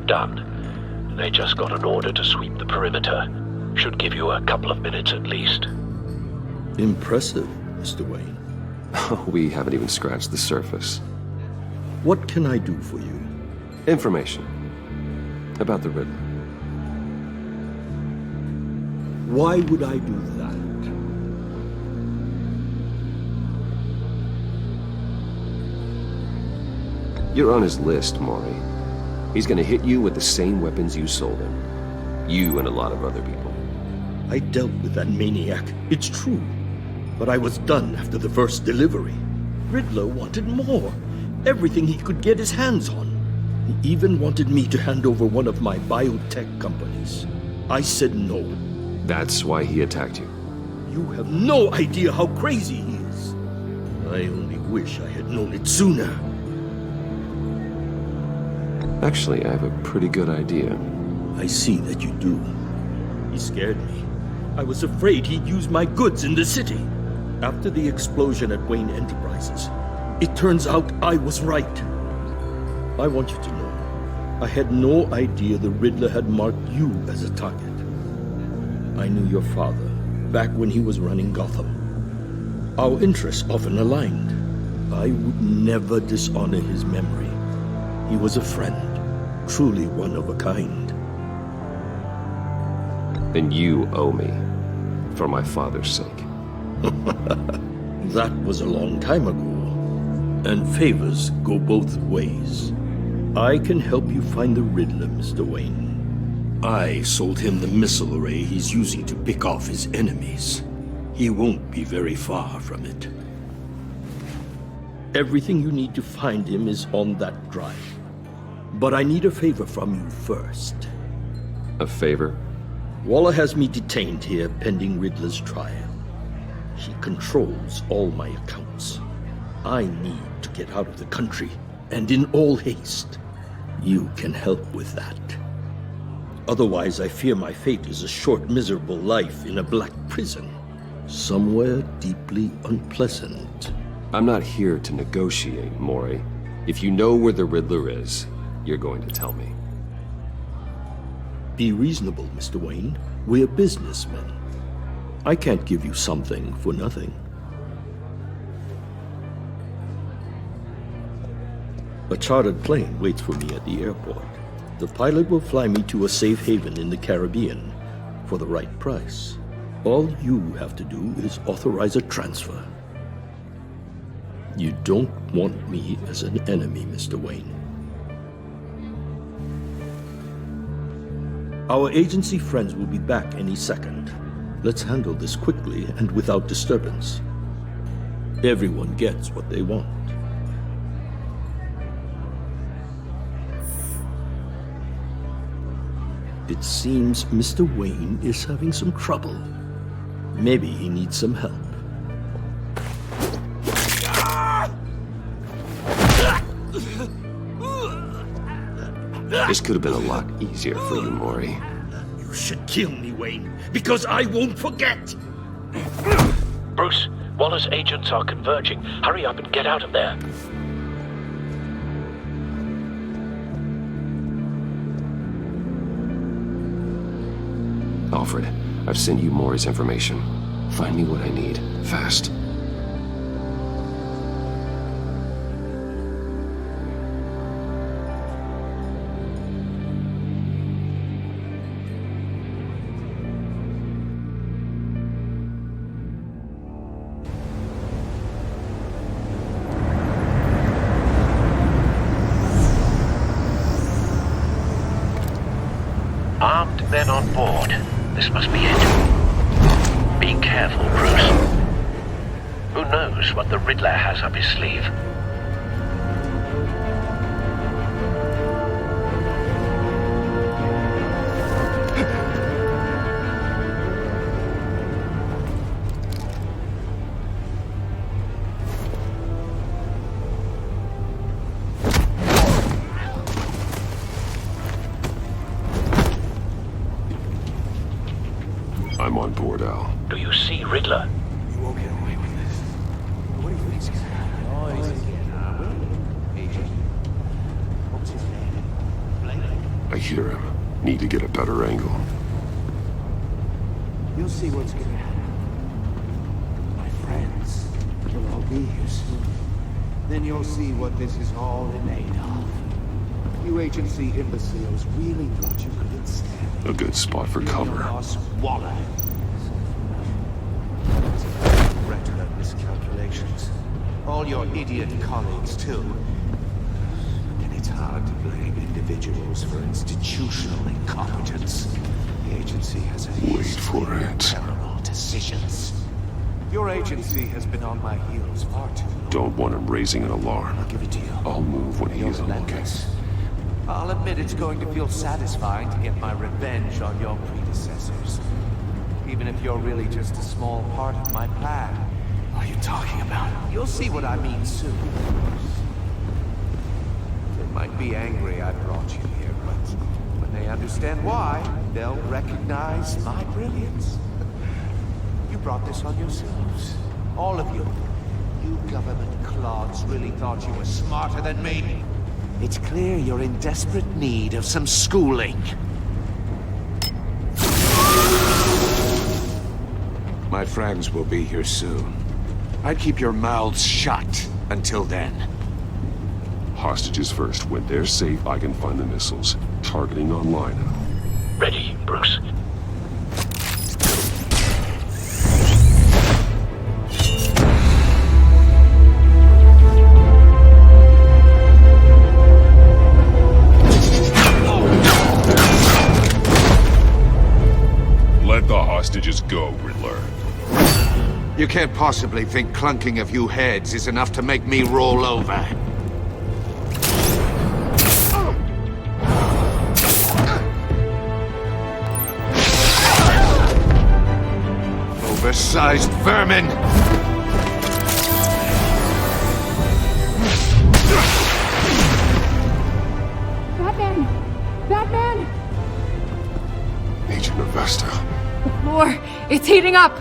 Done. They just got an order to sweep the perimeter. Should give you a couple of minutes at least. Impressive, Mr. Wayne. We haven't even scratched the surface. What can I do for you? Information. About the Riddler. Why would I do that? You're on his list, Mori. He's gonna hit you with the same weapons you sold him. You and a lot of other people. I dealt with that maniac, it's true. But I was done after the first delivery. Riddler wanted more. Everything he could get his hands on. He even wanted me to hand over one of my biotech companies. I said no. That's why he attacked you. You have no idea how crazy he is. I only wish I had known it sooner. Actually, I have a pretty good idea. I see that you do. He scared me. I was afraid he'd use my goods in the city. After the explosion at Wayne Enterprises, it turns out I was right. I want you to know, I had no idea the Riddler had marked you as a target. I knew your father, back when he was running Gotham. Our interests often aligned. I would never dishonor his memory. He was a friend, truly one of a kind. Then you owe me, for my father's sake. That was a long time ago, and favors go both ways. I can help you find the Riddler, Mr. Wayne. I sold him the missile array he's using to pick off his enemies. He won't be very far from it. Everything you need to find him is on that drive. But I need a favor from you first. A favor? Waller has me detained here pending Riddler's trial. He controls all my accounts. I need to get out of the country, and in all haste. You can help with that. Otherwise, I fear my fate is a short, miserable life in a black prison. Somewhere deeply unpleasant. I'm not here to negotiate, Mori. If you know where the Riddler is, you're going to tell me. Be reasonable, Mr. Wayne. We're businessmen. I can't give you something for nothing. A chartered plane waits for me at the airport. The pilot will fly me to a safe haven in the Caribbean for the right price. All you have to do is authorize a transfer. You don't want me as an enemy, Mr. Wayne. Our agency friends will be back any second. Let's handle this quickly and without disturbance. Everyone gets what they want. It seems Mr. Wayne is having some trouble. Maybe he needs some help. This could have been a lot easier for you, Maury. You should kill me, Wayne, because I won't forget! Bruce, Waller's agents are converging. Hurry up and get out of there. Alfred, I've sent you Maury's information. Find me what I need, fast. Armed men on board. This must be it. Be careful, Bruce. Who knows what the Riddler has up his sleeve? I'm on board, Al. Do you see Riddler? You won't get away with this. What do you think's gonna happen? What's his name? I hear him. Need to get a better angle. You'll see what's gonna happen. My friends will all be here soon. Then you'll see what this is all in aid of. You agency imbeciles really thought you could withstand A good spot for cover. boss Waller. Retina miscalculations. All your idiot colleagues, too. And it's hard to blame individuals for institutional incompetence. The agency has a history of terrible decisions. Your agency has been on my heels far too long. Don't want him raising an alarm. I'll give it to you. I'll move when he You're isn't looking. relentless. I'll admit it's going to feel satisfying to get my revenge on your predecessors. Even if you're really just a small part of my plan. What are you talking about? You'll see what I mean soon. They might be angry I brought you here, but when they understand why, they'll recognize my brilliance. You brought this on yourselves. All of you. You government clods really thought you were smarter than me. It's clear you're in desperate need of some schooling. My friends will be here soon. I'd keep your mouths shut until then. Hostages first. When they're safe, I can find the missiles. Targeting online. Ready, Bruce. Let the hostages go, Riddler. You can't possibly think clunking a few heads is enough to make me roll over. Oversized vermin! Batman! Batman! Agent Avesta. The floor, it's heating up!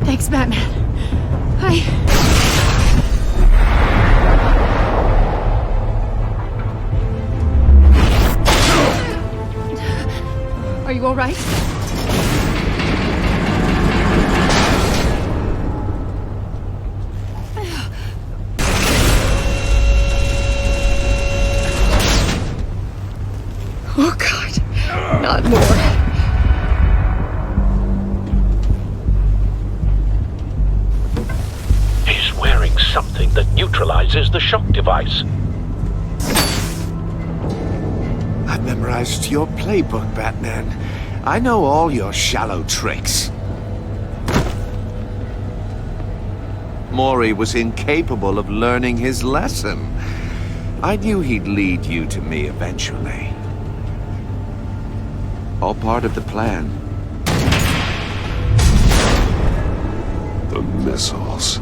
Thanks, Batman. Are you all right? Oh, God. Not more. something that neutralizes the shock device. I've memorized your playbook, Batman. I know all your shallow tricks. Mori was incapable of learning his lesson. I knew he'd lead you to me eventually. All part of the plan. The missiles.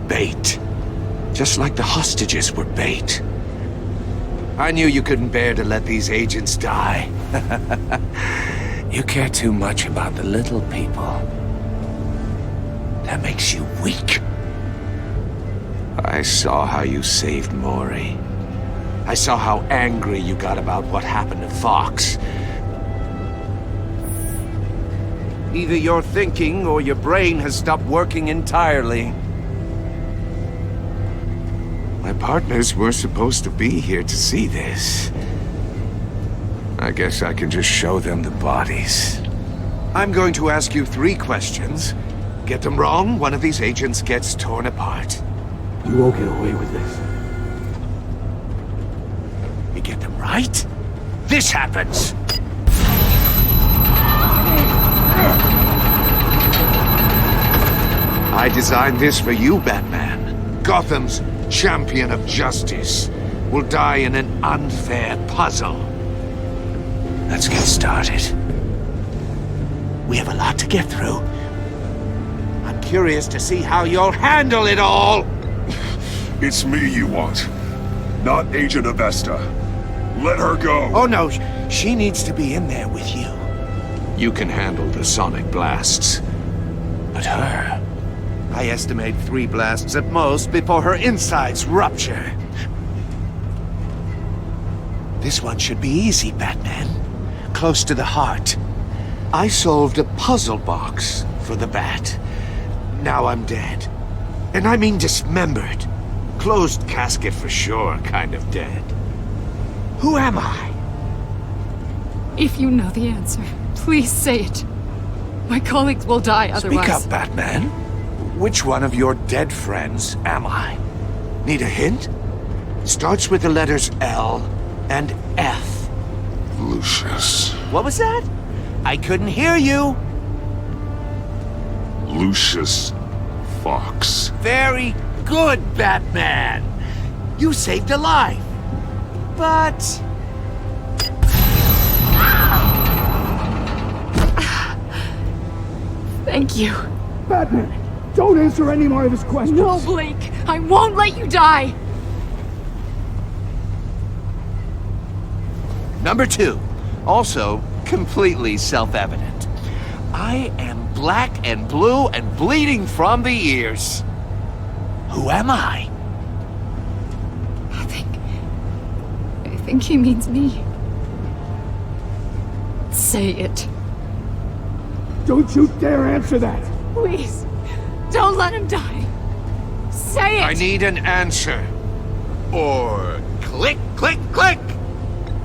Bait. Just like the hostages were bait. I knew you couldn't bear to let these agents die. You care too much about the little people. That makes you weak. I saw how you saved Mori. I saw how angry you got about what happened to Fox. Either you're thinking or your brain has stopped working entirely. My partners were supposed to be here to see this. I guess I can just show them the bodies. I'm going to ask you 3 questions. Get them wrong, one of these agents gets torn apart. You won't get away with this. You get them right, this happens! I designed this for you, Batman. Gotham's champion of justice will die in an unfair puzzle. Let's get started. We have a lot to get through. I'm curious to see how you'll handle it all! It's me you want, not Agent Avesta. Let her go! Oh no, she needs to be in there with you. You can handle the sonic blasts. But her... I estimate 3 blasts at most before her insides rupture. This one should be easy, Batman. Close to the heart. I solved a puzzle box for the Bat. Now I'm dead. And I mean dismembered. Closed casket for sure, kind of dead. Who am I? If you know the answer, please say it. My colleagues will die otherwise. Speak up, Batman. Which one of your dead friends am I? Need a hint? Starts with the letters L and F. Lucius. What was that? I couldn't hear you. Lucius Fox. Very good, Batman. You saved a life. But... Thank you. Batman, don't answer any more of his questions. No, Blake. I won't let you die. Number 2. Also, completely self-evident. I am black and blue and bleeding from the ears. Who am I? I think he means me. Say it. Don't you dare answer that! Please, don't let him die. Say it! I need an answer. Or click, click, click!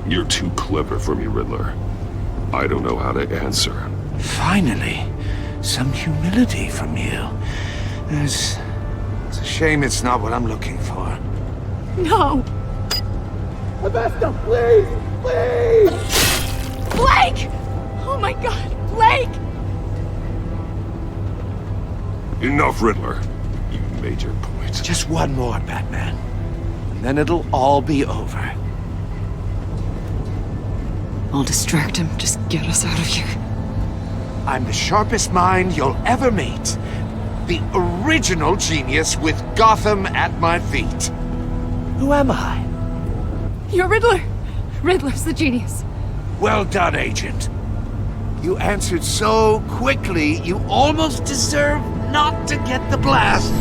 You're too clever for me, Riddler. I don't know how to answer. Finally, some humility from you. It's a shame it's not what I'm looking for. No! Avesta, please! Please! Blake! Oh my god, Blake! Enough, Riddler. You made your point. Just one more, Batman. And then it'll all be over. I'll distract him. Just get us out of here. I'm the sharpest mind you'll ever meet. The original genius with Gotham at my feet. Who am I? You're Riddler. Riddler's the genius. Well done, Agent. You answered so quickly, you almost deserve not to get the blast.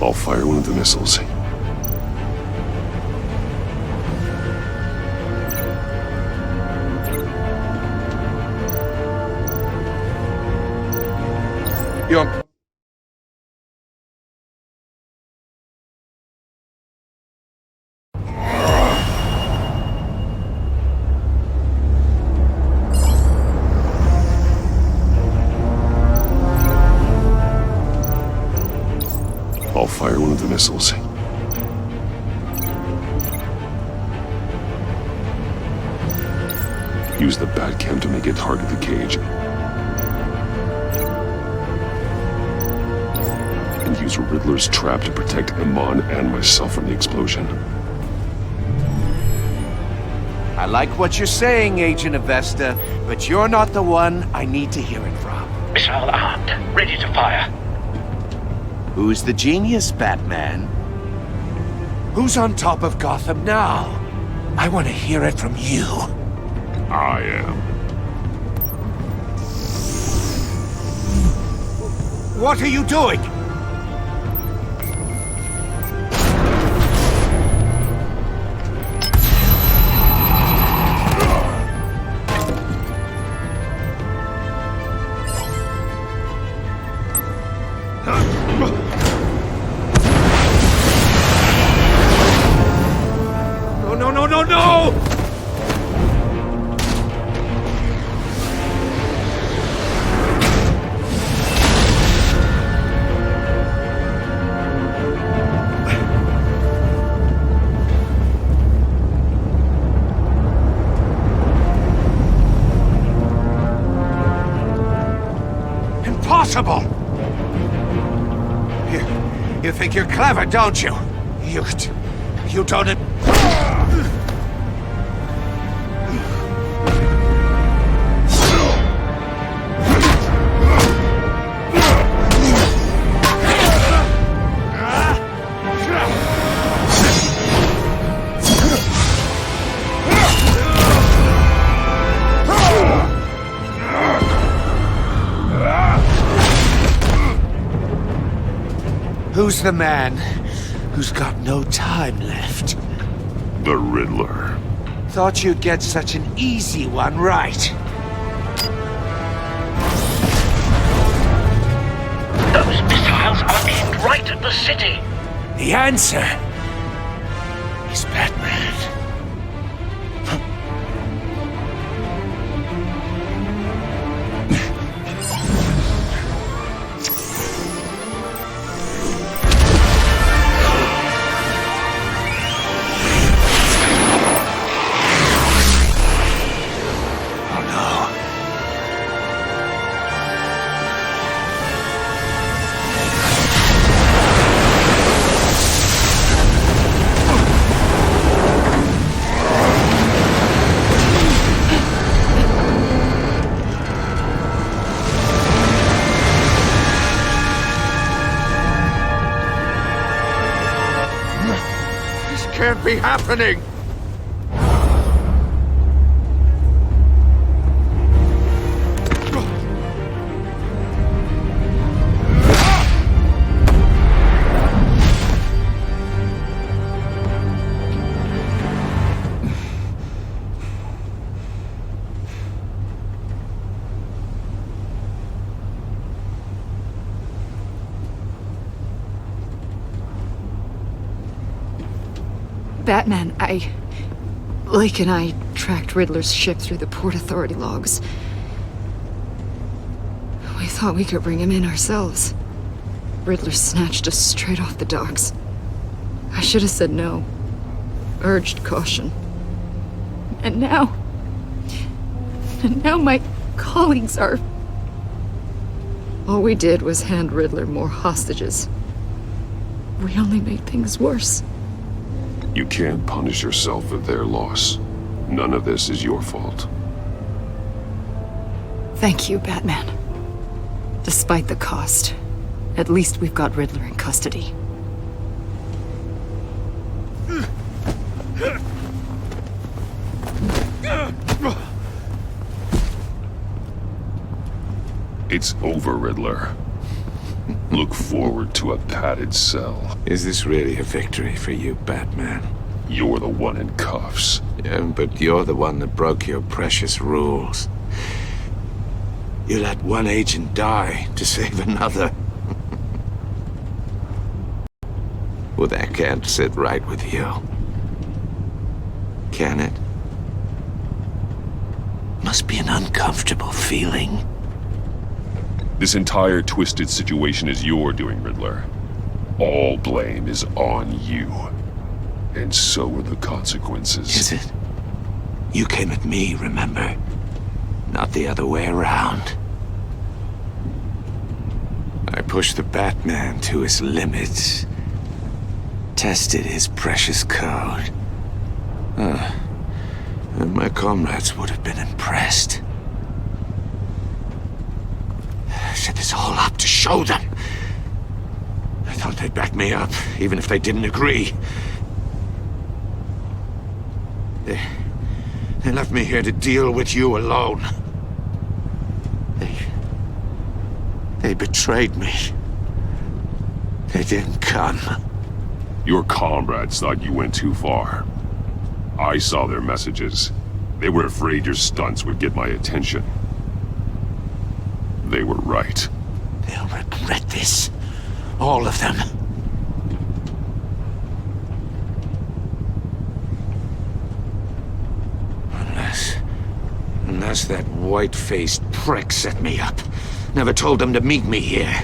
I'll fire one of the missiles. You're fire one of the missiles. Use the Batcam to make it target the cage. And use Riddler's trap to protect Iman and myself from the explosion. I like what you're saying, Agent Avesta, but you're not the one I need to hear it from. Missile armed, ready to fire. Who's the genius, Batman? Who's on top of Gotham now? I want to hear it from you. I am. What are you doing? No! Impossible! You think you're clever, don't you? You don't... Who's the man who's got no time left? The Riddler. Thought you'd get such an easy one right. Those missiles are aimed right at the city. The answer is Batman. Can't be happening! Batman, Lake and I tracked Riddler's ship through the Port Authority logs. We thought we could bring him in ourselves. Riddler snatched us straight off the docks. I should have said no. Urged caution. And now my colleagues are... All we did was hand Riddler more hostages. We only made things worse. You can't punish yourself for their loss. None of this is your fault. Thank you, Batman. Despite the cost, at least we've got Riddler in custody. It's over, Riddler. Look forward to a padded cell. Is this really a victory for you, Batman? You're the one in cuffs. Yeah, but you're the one that broke your precious rules. You let one agent die to save another. Well, that can't sit right with you. Can it? Must be an uncomfortable feeling. This entire twisted situation is your doing, Riddler. All blame is on you. And so are the consequences. Is it? You came at me, remember? Not the other way around. I pushed the Batman to his limits. Tested his precious code. And my comrades would have been impressed. I set this all up to show them. I thought they'd back me up, even if they didn't agree. They left me here to deal with you alone. They betrayed me. They didn't come. Your comrades thought you went too far. I saw their messages. They were afraid your stunts would get my attention. They were right. They'll regret this. All of them. Unless that white-faced prick set me up. Never told them to meet me here.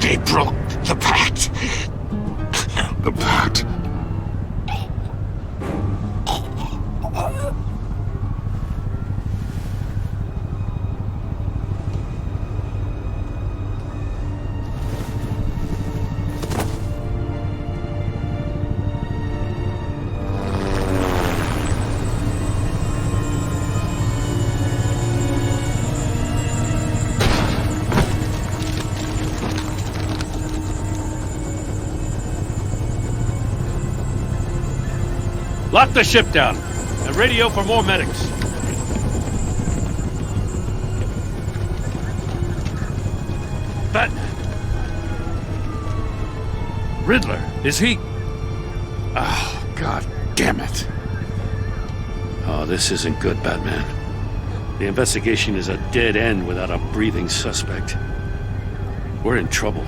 They broke the pact. The pact? Lock the ship down and radio for more medics. Riddler, is he? Oh, God damn it. Oh, this isn't good, Batman. The investigation is a dead end without a breathing suspect. We're in trouble.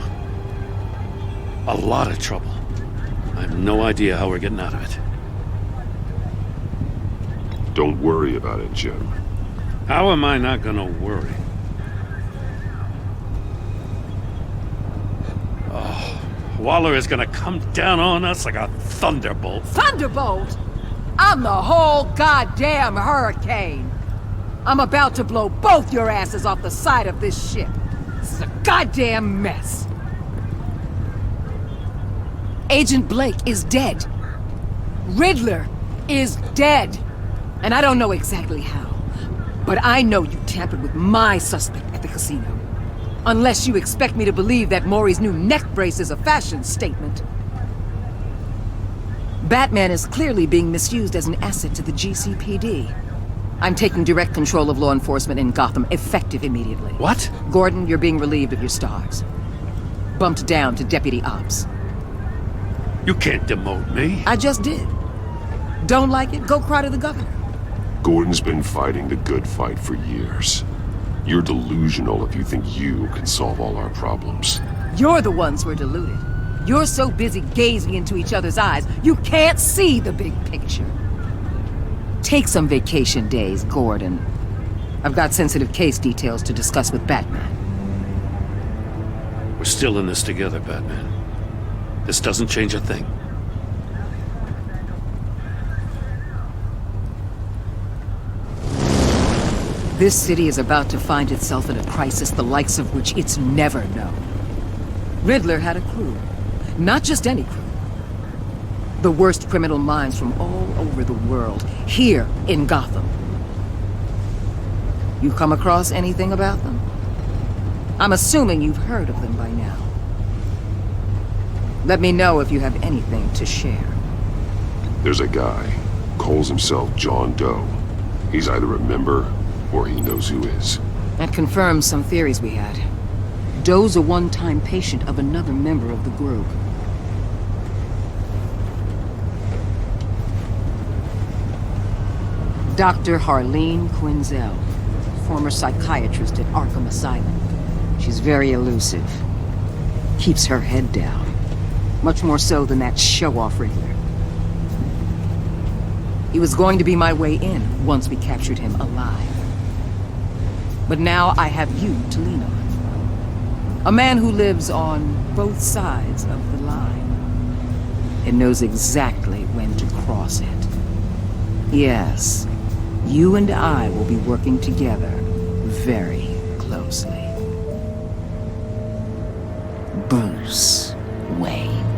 A lot of trouble. I have no idea how we're getting out of it. Don't worry about it, Jim. How am I not gonna worry? Oh, Waller is gonna come down on us like a thunderbolt. Thunderbolt? I'm the whole goddamn hurricane. I'm about to blow both your asses off the side of this ship. This is a goddamn mess. Agent Blake is dead. Riddler is dead. And I don't know exactly how, but I know you tampered with my suspect at the casino. Unless you expect me to believe that Maury's new neck brace is a fashion statement. Batman is clearly being misused as an asset to the GCPD. I'm taking direct control of law enforcement in Gotham, effective immediately. What? Gordon, you're being relieved of your stars. Bumped down to Deputy Ops. You can't demote me. I just did. Don't like it? Go cry to the governor. Gordon's been fighting the good fight for years. You're delusional if you think you can solve all our problems. You're the ones who are deluded. You're so busy gazing into each other's eyes, you can't see the big picture. Take some vacation days, Gordon. I've got sensitive case details to discuss with Batman. We're still in this together, Batman. This doesn't change a thing. This city is about to find itself in a crisis the likes of which it's never known. Riddler had a crew. Not just any crew. The worst criminal minds from all over the world, here in Gotham. You come across anything about them? I'm assuming you've heard of them by now. Let me know if you have anything to share. There's a guy, calls himself John Doe. He's either a member or he knows who is. That confirms some theories we had. Doe's a one-time patient of another member of the group. Dr. Harleen Quinzel, former psychiatrist at Arkham Asylum. She's very elusive. Keeps her head down. Much more so than that show-off Riddler. He was going to be my way in once we captured him alive. But now I have you to lean on. A man who lives on both sides of the line. And knows exactly when to cross it. Yes, you and I will be working together very closely. Bruce Wayne.